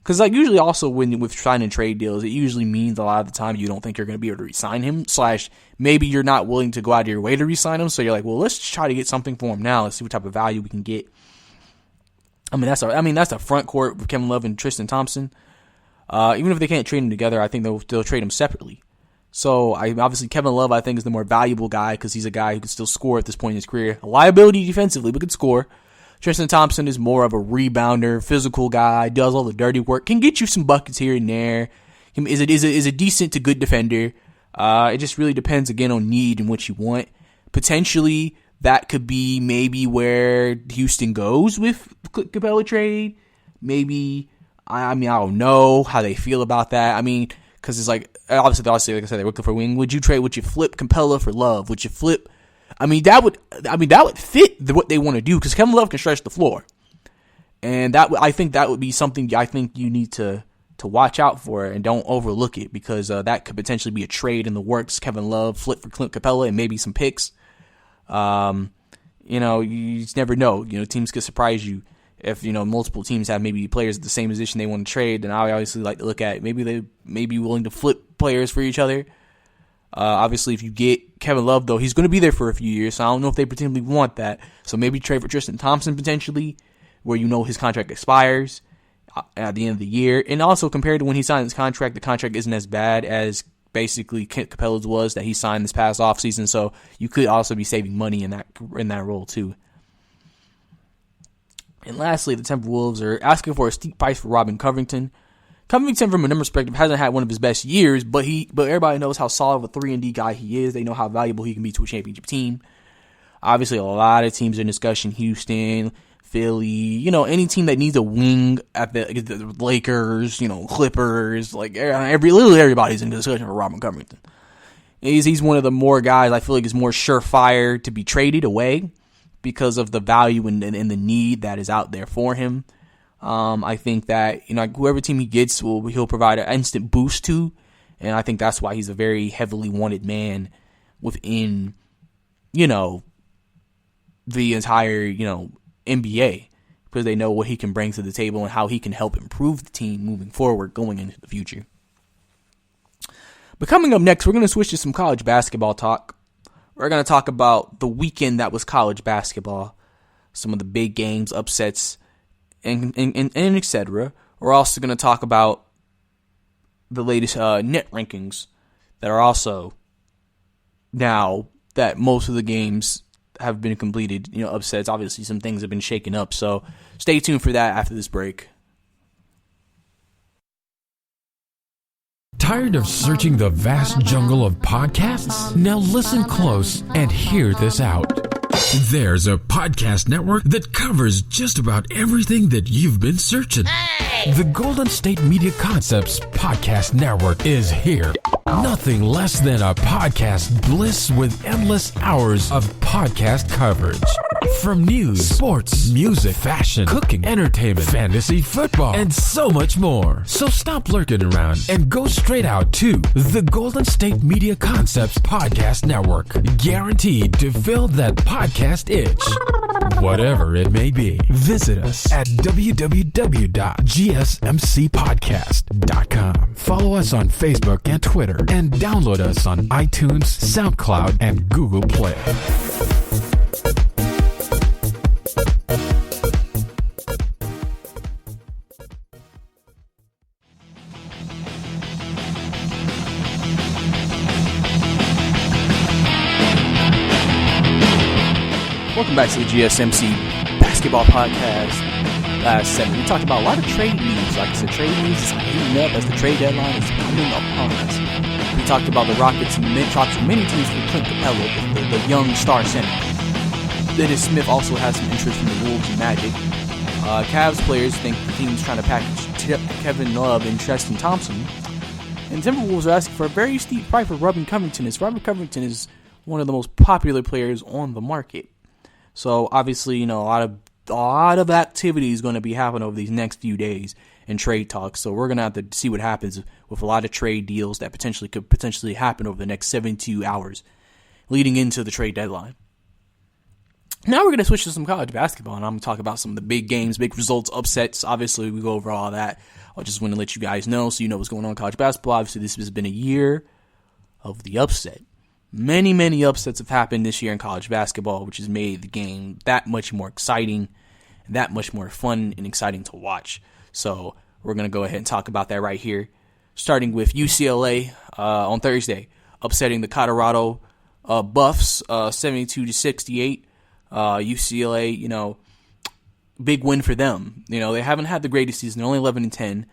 Speaker 2: Because like usually also with signing trade deals, it usually means a lot of the time you don't think you're going to be able to re-sign him, / maybe you're not willing to go out of your way to re-sign him. So you're like, well, let's try to get something for him now. Let's see what type of value we can get. I mean, that's a front court with Kevin Love and Tristan Thompson. Even if they can't trade them together, I think they'll trade them separately. So obviously Kevin Love, I think, is the more valuable guy because he's a guy who can still score at this point in his career. A liability defensively, but can score. Tristan Thompson is more of a rebounder, physical guy, does all the dirty work, can get you some buckets here and there. Is a decent to good defender. It just really depends again on need and what you want. Potentially, that could be maybe where Houston goes with the Capella trade. Maybe, I don't know how they feel about that. I mean, because it's like, obviously, like I said, they're looking for a wing. Would you flip Capella for Love? Would you flip? That would fit what they want to do because Kevin Love can stretch the floor, and I think that would be something I think you need to watch out for and don't overlook it because that could potentially be a trade in the works. Kevin Love flip for Clint Capella and maybe some picks. You just never know. Teams could surprise you if multiple teams have maybe players at the same position they want to trade. Then I obviously like to look at maybe they may be willing to flip players for each other. Obviously, if you get Kevin Love, though, he's going to be there for a few years, so I don't know if they particularly want that. So maybe trade for Tristan Thompson potentially, where his contract expires at the end of the year. And also, compared to when he signed his contract, the contract isn't as bad as basically Kent Capella's was that he signed this past offseason, so you could also be saving money in that role, too. And lastly, the Timberwolves are asking for a steep price for Robin Covington. Covington, from a number perspective, hasn't had one of his best years, but everybody knows how solid of a 3-and-D guy he is. They know how valuable he can be to a championship team. Obviously, a lot of teams are in discussion. Houston, Philly, any team that needs a wing at the Lakers, Clippers, literally everybody's in discussion for Robin Covington. He's one of the more guys I feel like is more surefire to be traded away because of the value and the need that is out there for him. I think that, whoever team he gets, he'll provide an instant boost to. And I think that's why he's a very heavily wanted man within, the entire, NBA. Because they know what he can bring to the table and how he can help improve the team moving forward, going into the future. But coming up next, we're going to switch to some college basketball talk. We're going to talk about the weekend that was college basketball. Some of the big games, upsets, and etc. We're also going to talk about the latest net rankings that are also now that most of the games have been completed. Upsets. Obviously, some things have been shaken up. So stay tuned for that after this break.
Speaker 1: Tired of searching the vast jungle of podcasts? Now listen close and hear this out. There's a podcast network that covers just about everything that you've been searching. Hey! The Golden State Media Concepts Podcast Network is here. Nothing less than a podcast bliss with endless hours of podcast coverage. From news, sports, music, fashion, cooking, entertainment, fantasy, football, and so much more. So stop lurking around and go straight out to the Golden State Media Concepts Podcast Network. Guaranteed to fill that podcast itch. Whatever it may be. Visit us at www.gsmcpodcast.com. Follow us on Facebook and Twitter, and download us on iTunes, SoundCloud, and Google Play.
Speaker 2: Welcome back to the GSMC Basketball Podcast. Last segment, we talked about a lot of trade news. Like I said, trade news is heating up as the trade deadline is coming upon us. We talked about the Rockets and talked to many teams for Clint Capella, the young star center. Dennis Smith also has some interest from the Wolves and Magic. Cavs players think the team's trying to package Kevin Love and Tristan Thompson. And Timberwolves are asking for a very steep price for Robert Covington, as Robert Covington is one of the most popular players on the market. So obviously, a lot of activity is going to be happening over these next few days in trade talks. So we're going to have to see what happens with a lot of trade deals that could potentially happen over the next 72 hours leading into the trade deadline. Now we're going to switch to some college basketball, and I'm going to talk about some of the big games, big results, upsets. Obviously, we go over all that. I just want to let you guys know so you know what's going on in college basketball. Obviously, this has been a year of the upset. Many, many upsets have happened this year in college basketball, which has made the game that much more exciting, that much more fun and exciting to watch. So we're going to go ahead and talk about that right here, starting with UCLA on Thursday, upsetting the Colorado Buffs 72-68. UCLA, big win for them. They haven't had the greatest season. They're only 11-10.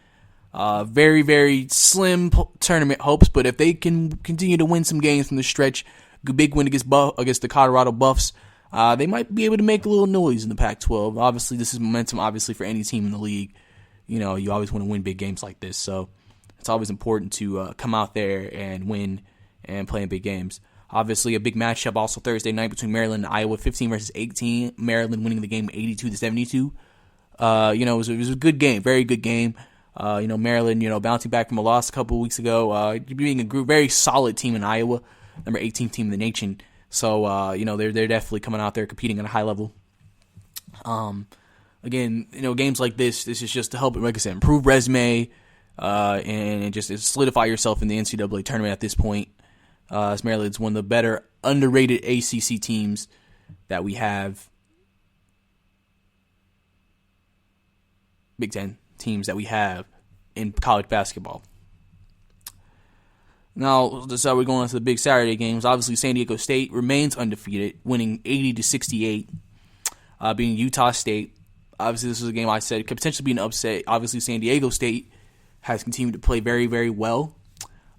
Speaker 2: Very, very slim tournament hopes, but if they can continue to win some games from the stretch, big win against the Colorado Buffs, they might be able to make a little noise in the Pac-12. Obviously, this is momentum, for any team in the league. You always want to win big games like this, so it's always important to come out there and win and play in big games. Obviously, a big matchup also Thursday night between Maryland and Iowa, 15-18. Maryland winning the game 82-72. It was a good game, very good game. Maryland, bouncing back from a loss a couple of weeks ago, being a very solid team in Iowa, number 18 team in the nation. So, they're definitely coming out there competing at a high level. Again, games like this is just to help, like I said, improve resume, and just solidify yourself in the NCAA tournament at this point. As Maryland's one of the better underrated ACC teams that we have. Big Ten teams that we have in college basketball. Now, that's how we're going into the big Saturday games. Obviously, San Diego State remains undefeated, winning 80-68, beating Utah State. Obviously, this is a game I said could potentially be an upset. Obviously, San Diego State has continued to play very, very well.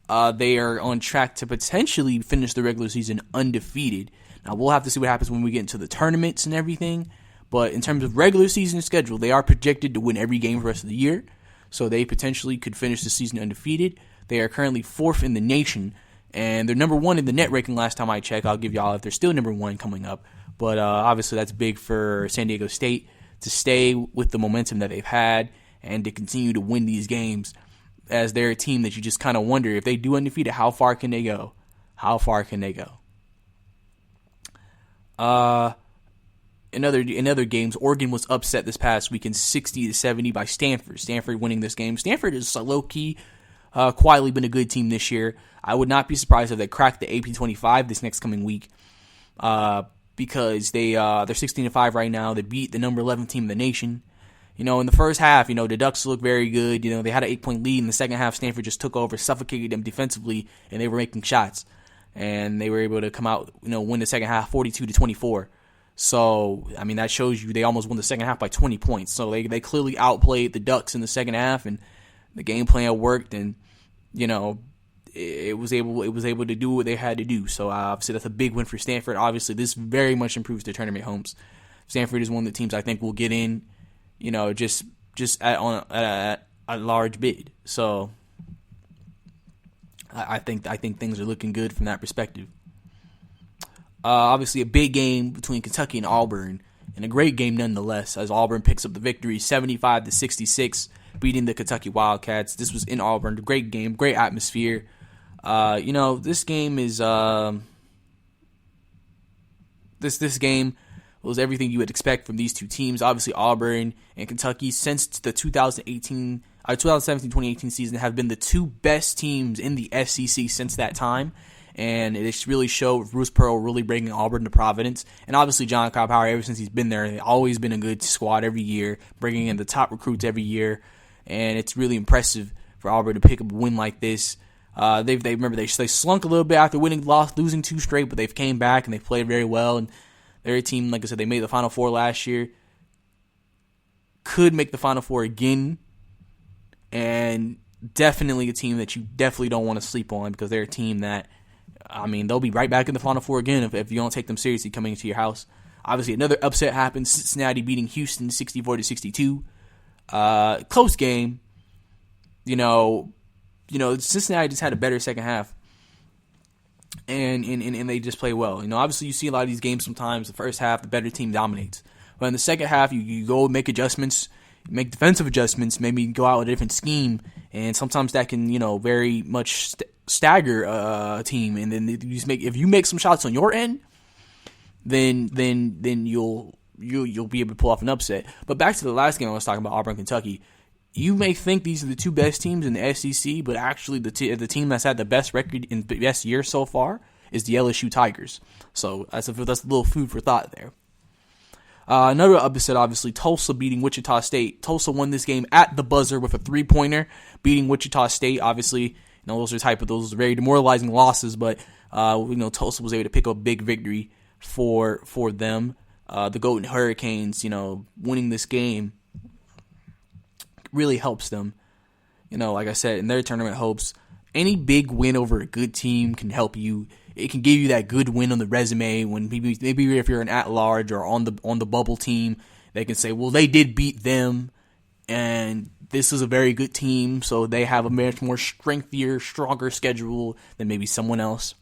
Speaker 2: They are on track to potentially finish the regular season undefeated. Now, we'll have to see what happens when we get into the tournaments and everything. But in terms of regular season schedule, they are projected to win every game for the rest of the year. So they potentially could finish the season undefeated. They are currently 4th in the nation. And they're number 1 in the net ranking last time I checked. I'll give y'all if they're still number 1 coming up. But obviously that's big for San Diego State to stay with the momentum that they've had and to continue to win these games, as they're a team that you just kind of wonder, if they do undefeated, how far can they go? How far can they go? In other games, Oregon was upset this past weekend 60-70 by Stanford. Stanford winning this game. Stanford is low-key, quietly been a good team this year. I would not be surprised if they crack the AP 25 this next coming week, because they're 16-5 right now. They beat the number 11 team in the nation. In the first half, the Ducks looked very good. They had an 8-point lead. In the second half, Stanford just took over, suffocated them defensively, and they were making shots. And they were able to come out, win the second half 42-24. So, that shows you they almost won the second half by 20 points. So they clearly outplayed the Ducks in the second half, and the game plan worked, and, it was able to do what they had to do. So, obviously, that's a big win for Stanford. Obviously, this very much improves their tournament hopes. Stanford is one of the teams I think will get in, just at a large bid. So I think things are looking good from that perspective. Obviously, a big game between Kentucky and Auburn, and a great game nonetheless, as Auburn picks up the victory 75-66, beating the Kentucky Wildcats. This was in Auburn. Great game, great atmosphere. This game is this game was everything you would expect from these two teams. Obviously, Auburn and Kentucky, since the 2017-2018 season, have been the two best teams in the SEC since that time. And it really showed Bruce Pearl really bringing Auburn to Providence. And obviously, John Calipari, ever since he's been there, they've always been a good squad every year, bringing in the top recruits every year. And it's really impressive for Auburn to pick up a win like this. They slunk a little bit after losing 2 straight, but they've came back and they've played very well. And they're a team, like I said, they made the Final Four last year. Could make the Final Four again. And definitely a team that you definitely don't want to sleep on, because they're a team that, they'll be right back in the Final Four again if you don't take them seriously coming into your house. Obviously, another upset happened. Cincinnati beating Houston 64-62. Close game. Cincinnati just had a better second half. And they just play well. Obviously you see a lot of these games sometimes. The first half, the better team dominates. But in the second half, you go make adjustments, make defensive adjustments, maybe go out with a different scheme. And sometimes that can, very much stagger a team. And then if you make some shots on your end, then you'll be able to pull off an upset. But back to the last game I was talking about, Auburn, Kentucky. You may think these are the two best teams in the SEC, but actually the team that's had the best record in the best year so far is the LSU Tigers. So that's a little food for thought there. Another upset, obviously, Tulsa beating Wichita State. Tulsa won this game at the buzzer with a 3-pointer, beating Wichita State. Obviously, those are very demoralizing losses, but Tulsa was able to pick up a big victory for them. The Golden Hurricanes, winning this game really helps them. Like I said, in their tournament hopes, any big win over a good team can help you. It can give you that good win on the resume when maybe if you're an at-large or on the bubble team, they can say, well, they did beat them, and this is a very good team, so they have a much more stronger schedule than maybe someone else.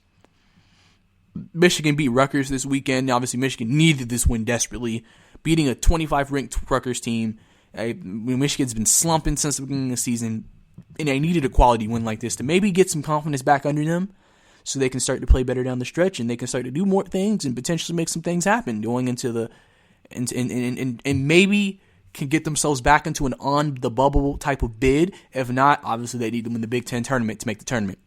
Speaker 2: Michigan beat Rutgers this weekend. Obviously, Michigan needed this win desperately, beating a 25-ranked Rutgers team. Michigan's been slumping since the beginning of the season, and they needed a quality win like this to maybe get some confidence back under them so they can start to play better down the stretch and they can start to do more things and potentially make some things happen going into the and maybe can get themselves back into an on-the-bubble type of bid. If not, obviously they need to win the Big Ten tournament to make the tournament.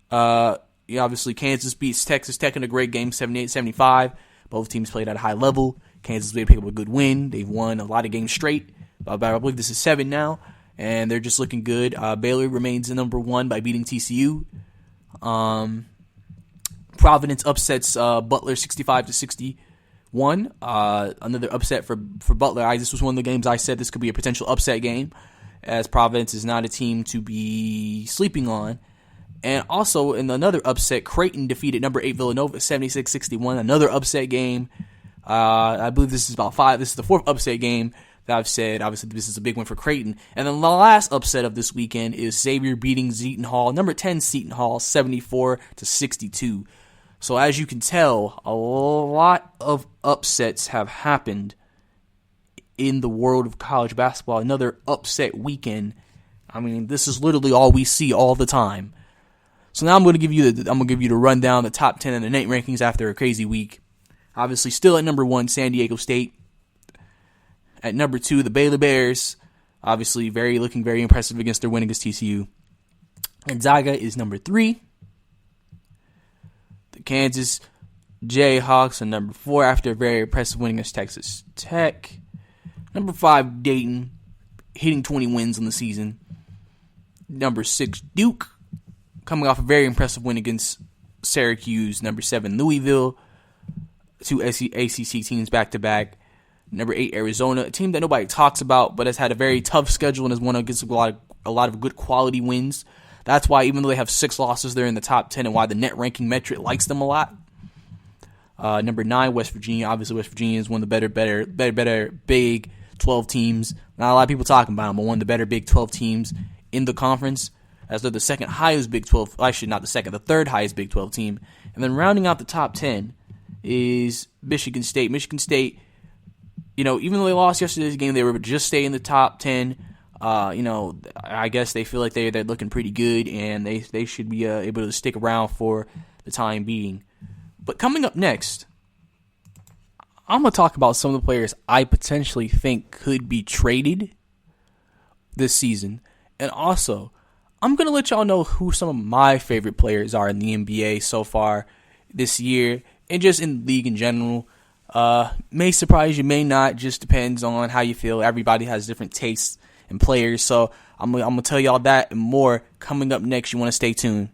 Speaker 2: Obviously Kansas beats Texas Tech in a great game, 78-75. Both teams played at a high level. Kansas was able to pick up a good win. They've won a lot of games straight. I believe this is 7 now, and they're just looking good. Baylor remains the number 1 by beating TCU. Providence upsets Butler 65-61. Another upset for Butler. This was one of the games I said this could be a potential upset game, as Providence is not a team to be sleeping on. And also in another upset, Creighton defeated number 8 Villanova 76-61. Another upset game. I believe this is about 5. This is the 4th upset game that I've said. Obviously, this is a big one for Creighton. And then the last upset of this weekend is Xavier beating Seton Hall, number 10 Seton Hall, 74-62. So as you can tell, a lot of upsets have happened in the world of college basketball. Another upset weekend. This is literally all we see all the time. So now I'm going to give you the rundown, the top 10 and the net rankings after a crazy week. Obviously, still at number 1, San Diego State. At number 2, the Baylor Bears. Obviously, looking very impressive against their win against TCU. Gonzaga is number 3. The Kansas Jayhawks are number 4 after a very impressive win against Texas Tech. Number 5, Dayton, hitting 20 wins on the season. Number 6, Duke, coming off a very impressive win against Syracuse. Number 7, Louisville. 2 ACC teams back-to-back. Number 8, Arizona, a team that nobody talks about, but has had a very tough schedule and has won against a lot of good quality wins. That's why, even though they have 6 losses, they're in the top 10, and why the net ranking metric likes them a lot. Number 9, West Virginia. Obviously, West Virginia is one of the better Big 12 teams. Not a lot of people talking about them, but one of the better Big 12 teams in the conference, as they're the second highest Big 12. Actually, not the second, the third highest Big 12 team. And then rounding out the top 10 is Michigan State. Michigan State, even though they lost yesterday's game, they were just stay in the top 10. I guess they feel like they're looking pretty good, and they should be able to stick around for the time being. But coming up next, I'm going to talk about some of the players I potentially think could be traded this season. And also, I'm going to let y'all know who some of my favorite players are in the NBA so far this year, and just in the league in general. May surprise you, may not. Just depends on how you feel. Everybody has different tastes in players. So I'm going to tell y'all that and more coming up next. You want to stay tuned.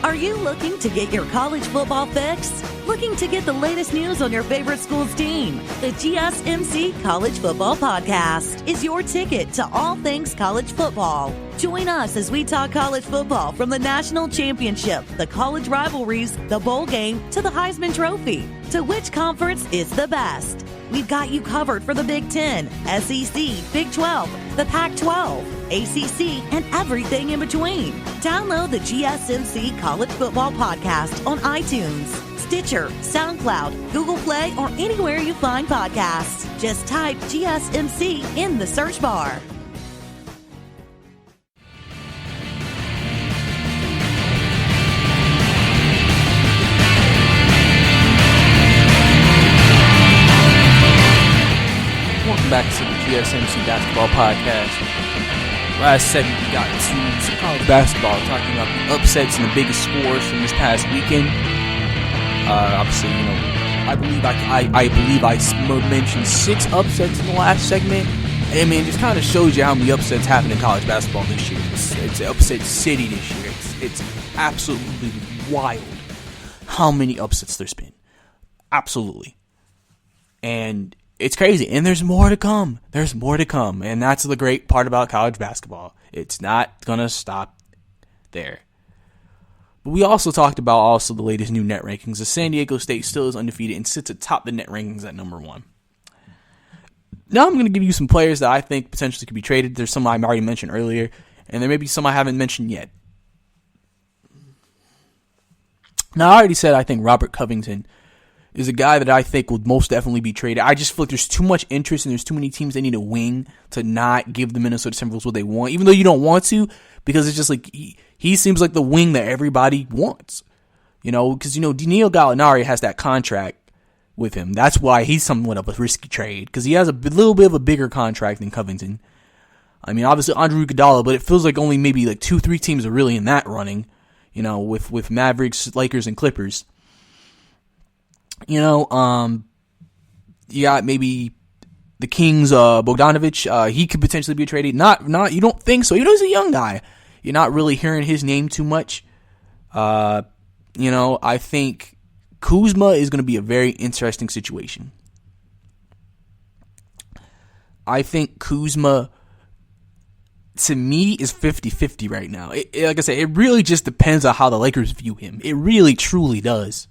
Speaker 4: Are you looking to get your college football fix? Looking to get the latest news on your favorite school's team? The GSMC College Football Podcast is your ticket to all things college football. Join us as we talk college football from the national championship, the college rivalries, the bowl game, to the Heisman Trophy. To which conference is the best? We've got you covered for the Big Ten, SEC, Big 12, the Pac-12, ACC, and everything in between. Download the GSMC College Football Podcast on iTunes, Stitcher, SoundCloud, Google Play, or anywhere you find podcasts. Just type GSMC in the search bar.
Speaker 2: Welcome back to the GSMC Basketball Podcast. Last segment, we got to some college basketball, talking about the upsets and the biggest scores from this past weekend. Obviously, I believe I mentioned 6 upsets in the last segment. And I mean, it just kind of shows you how many upsets happened in college basketball this year. It's upset city this year. It's absolutely wild how many upsets there's been. Absolutely. And it's crazy, and there's more to come. There's more to come, and that's the great part about college basketball. It's not going to stop there. But we also talked about the latest new net rankings. The San Diego State still is undefeated and sits atop the net rankings at number 1. Now I'm going to give you some players that I think potentially could be traded. There's some I already mentioned earlier, and there may be some I haven't mentioned yet. Now, I already said I think Robert Covington is a guy that I think would most definitely be traded. I just feel like there's too much interest and there's too many teams they need a wing to not give the Minnesota Timberwolves what they want, even though you don't want to, because it's just like he seems like the wing that everybody wants. Because, Danilo Gallinari has that contract with him. That's why he's somewhat of a risky trade, because he has a little bit of a bigger contract than Covington. I mean, obviously Andre Iguodala, but it feels like only maybe like 2-3 teams are really in that running, with Mavericks, Lakers, and Clippers. You got maybe the Kings, Bogdanovic. He could potentially be traded. Not. You don't think so? He's a young guy. You're not really hearing his name too much. I think Kuzma is going to be a very interesting situation. I think Kuzma, to me, is 50-50 right now. Like I said, it really just depends on how the Lakers view him. It really, truly does.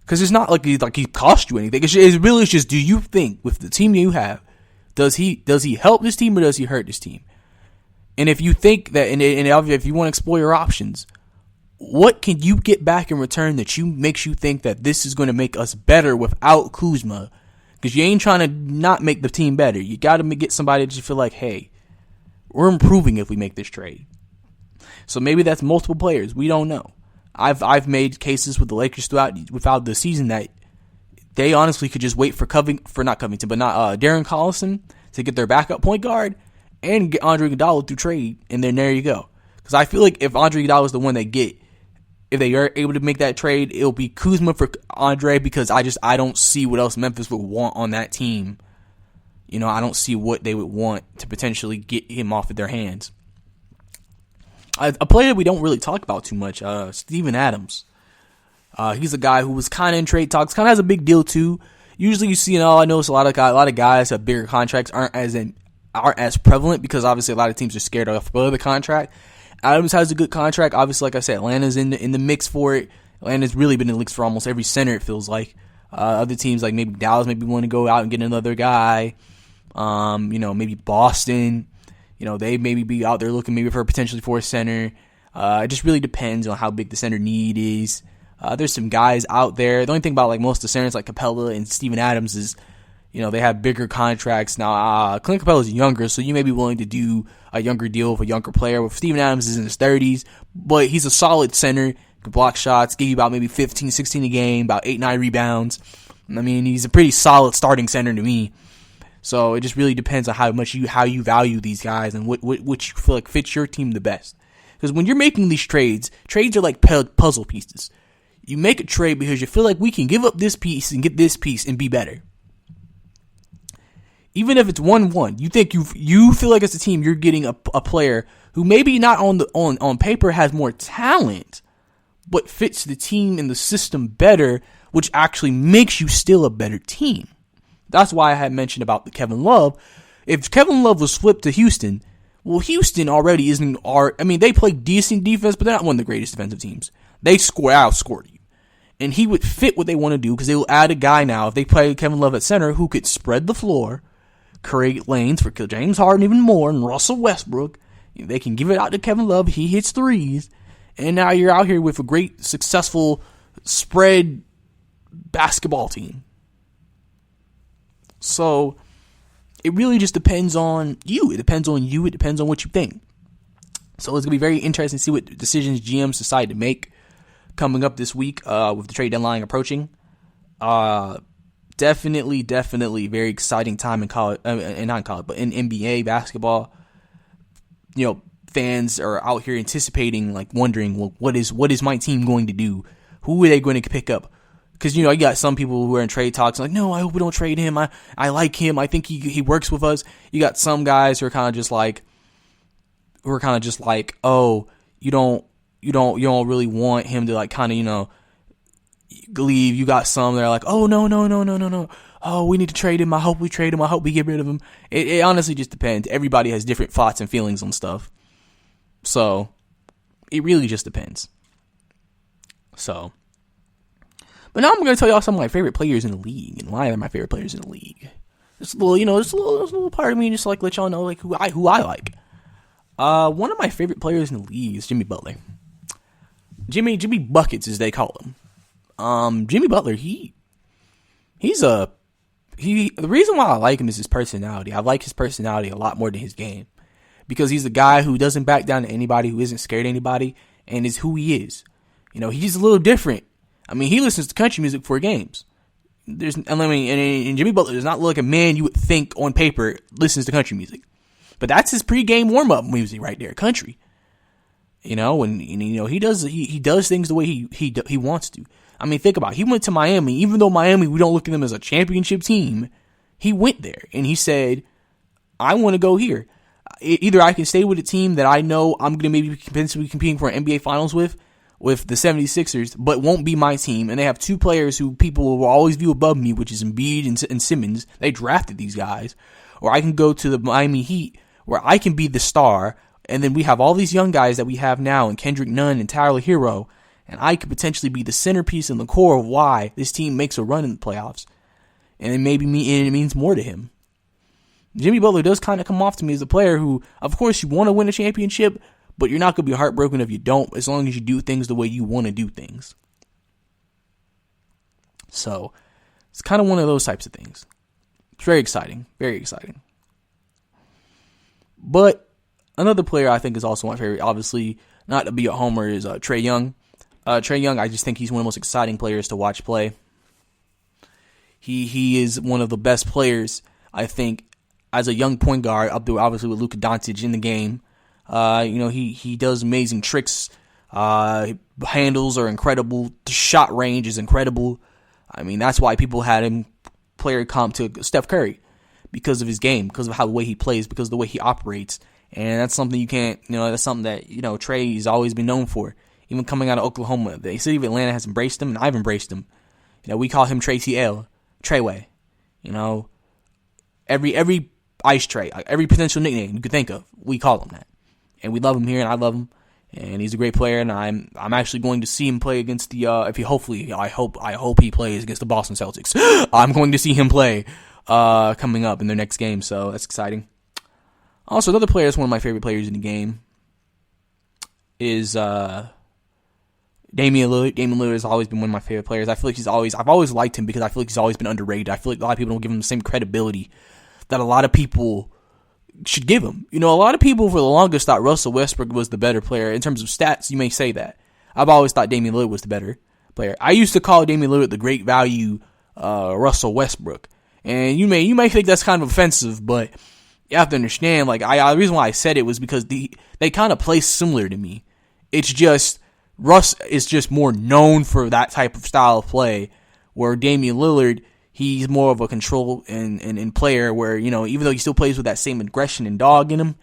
Speaker 2: Because it's not like he cost you anything. It's really just, do you think with the team you have, does he help this team or does he hurt this team? And if you think that, and if you want to explore your options, what can you get back in return that makes you think that this is going to make us better without Kuzma? Because you ain't trying to not make the team better. You got to get somebody that you feel like, hey, we're improving if we make this trade. So maybe that's multiple players. We don't know. I've made cases with the Lakers without the season that they honestly could just wait for Darren Collison to get their backup point guard and get Andre Iguodala through trade, and then there you go. Because I feel like if Andre Iguodala is the one they get, if they are able to make that trade, it'll be Kuzma for Andre, because I don't see what else Memphis would want on that team. I don't see what they would want to potentially get him off of their hands. A player that we don't really talk about too much, Steven Adams. He's a guy who was kind of in trade talks, kind of has a big deal too. Usually you see, I notice a lot of guys have bigger contracts aren't as prevalent, because obviously a lot of teams are scared of the contract. Adams has a good contract. Obviously, like I said, Atlanta's in the mix for it. Atlanta's really been in the mix for almost every center, it feels like. Other teams like maybe Dallas maybe want to go out and get another guy. Maybe Boston. They maybe be out there looking maybe potentially for a center. It just really depends on how big the center need is. There's some guys out there. The only thing about like most of the centers like Capella and Steven Adams is, they have bigger contracts. Now, Clint Capella is younger, so you may be willing to do a younger deal with a younger player. With Steven Adams is in his 30s, but he's a solid center. Can block shots, give you about maybe 15, 16 a game, about 8-9 rebounds. I mean, he's a pretty solid starting center to me. So it just really depends on how you value these guys and what you feel like fits your team the best. Because when you're making these trades are like puzzle pieces. You make a trade because you feel like we can give up this piece and get this piece and be better. Even if it's 1-1, you think you feel like as a team you're getting a player who maybe not on paper has more talent, what fits the team and the system better, which actually makes you still a better team. That's why I had mentioned about the Kevin Love. If Kevin Love was flipped to Houston, well, Houston already isn't. They play decent defense, but they're not one of the greatest defensive teams. They outscored you. And he would fit what they want to do because they will add a guy now, if they play Kevin Love at center, who could spread the floor, create lanes for James Harden even more, and Russell Westbrook. They can give it out to Kevin Love. He hits threes. And now you're out here with a great, successful spread basketball team. So it really just depends on you. It depends on you. It depends on what you think. So it's going to be very interesting to see what decisions GMs decide to make coming up this week with the trade deadline approaching. Definitely very exciting time in college, not in college, but in NBA basketball. Fans are out here anticipating, like wondering, well, what is my team going to do? Who are they going to pick up? Because, you got some people who are in trade talks like, no, I hope we don't trade him. I like him. I think he works with us. You got some guys who are kind of just like, oh, you don't really want him to like kind of, leave. You got some that are like, oh, no. Oh, we need to trade him. I hope we trade him. I hope we get rid of him. It honestly just depends. Everybody has different thoughts and feelings on stuff. So it really just depends. So. But now I'm going to tell y'all some of my favorite players in the league and why they're my favorite players in the league. Just a little, just a little part of me just like let y'all know like who I like. One of my favorite players in the league is Jimmy Butler. Jimmy Buckets as they call him. Jimmy Butler, the reason why I like him is his personality. I like his personality a lot more than his game because he's a guy who doesn't back down to anybody, who isn't scared of anybody, and is who he is. He's a little different. He listens to country music before games. And Jimmy Butler does not look like a man you would think on paper listens to country music. But that's his pregame warm-up music right there, country. He does things the way he wants to. Think about it. He went to Miami. Even though Miami, we don't look at them as a championship team, he went there and he said, I want to go here. Either I can stay with a team that I know I'm going to maybe potentially competing for an NBA Finals with the 76ers, but won't be my team. And they have two players who people will always view above me, which is Embiid and Simmons. They drafted these guys. Or I can go to the Miami Heat, where I can be the star. And then we have all these young guys that we have now, and Kendrick Nunn and Tyler Hero. And I could potentially be the centerpiece and the core of why this team makes a run in the playoffs. And it means more to him. Jimmy Butler does kind of come off to me as a player who, of course, you want to win a championship, but you're not going to be heartbroken if you don't, as long as you do things the way you want to do things. So, it's kind of one of those types of things. It's very exciting. Very exciting. But another player I think is also my favorite, obviously, not to be a homer, is Trae Young. Trae Young, I just think he's one of the most exciting players to watch play. He is one of the best players, I think, as a young point guard, up there obviously with Luka Doncic in the game. He does amazing tricks. Handles are incredible. The shot range is incredible. That's why people had him player comp to Steph Curry, because of his game, because of the way he plays, because of the way he operates. And that's something you can't, that's something that, Trae has always been known for. Even coming out of Oklahoma, the city of Atlanta has embraced him, and I've embraced him. We call him Trey TL, Treyway. Every ice tray, every potential nickname you could think of, we call him that. And we love him here, and I love him, and he's a great player. And I'm actually going to see him play against the I hope he plays against the Boston Celtics. I'm going to see him play coming up in their next game, so that's exciting. Also, another player that's one of my favorite players in the game is Damian Lillard. Damian Lillard has always been one of my favorite players. I feel like I've always liked him because I feel like he's always been underrated. I feel like a lot of people don't give him the same credibility that a lot of people should give him. A lot of people for the longest thought Russell Westbrook was the better player. In terms of stats, you may say that. I've always thought Damian Lillard was the better player. I used to call Damian Lillard the great value Russell Westbrook. And you may think that's kind of offensive, but you have to understand, the reason why I said it was because they kind of play similar to me. It's just Russ is just more known for that type of style of play, where Damian Lillard, he's more of a control and player where, even though he still plays with that same aggression and dog in him,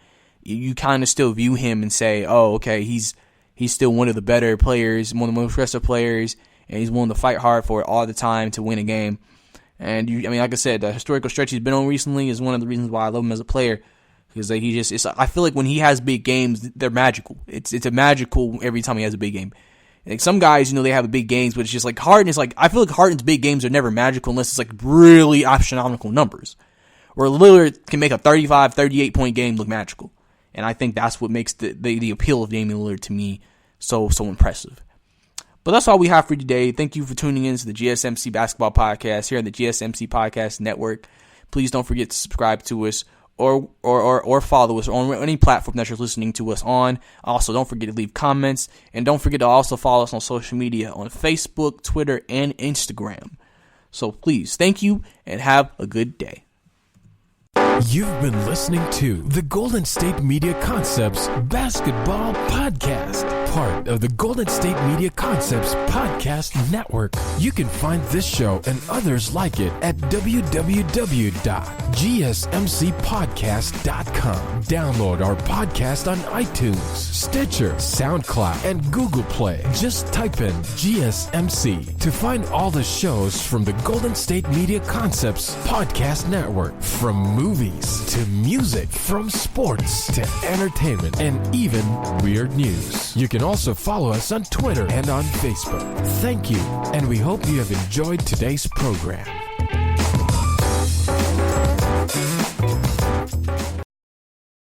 Speaker 2: you kind of still view him and say, oh, okay, he's he's still one of the better players, one of the most aggressive players, and he's willing to fight hard for it all the time to win a game. And like I said, the historical stretch he's been on recently is one of the reasons why I love him as a player. Because I feel like when he has big games, they're magical. It's a magical every time he has a big game. Like some guys, they have big games, but it's just like Harden is like, I feel like Harden's big games are never magical unless it's like really astronomical numbers. Where Lillard can make a 35, 38 point game look magical. And I think that's what makes the appeal of Damian Lillard to me so impressive. But that's all we have for today. Thank you for tuning in to the GSMC Basketball Podcast here on the GSMC Podcast Network. Please don't forget to subscribe to us or follow us on any platform that you're listening to us on. Also, don't forget to leave comments. And don't forget to also follow us on social media on Facebook, Twitter, and Instagram. So please, thank you, and have a good day.
Speaker 1: You've been listening to the Golden State Media Concepts Basketball Podcast, part of the Golden State Media Concepts Podcast Network. You can find this show and others like it at www.gsmcpodcast.com. Download our podcast on iTunes, Stitcher, SoundCloud, and Google Play. Just type in GSMC to find all the shows from the Golden State Media Concepts Podcast Network, from movies to music, from sports to entertainment, and even weird news. You can also follow us on Twitter and on Facebook. Thank you, and we hope you have enjoyed today's program.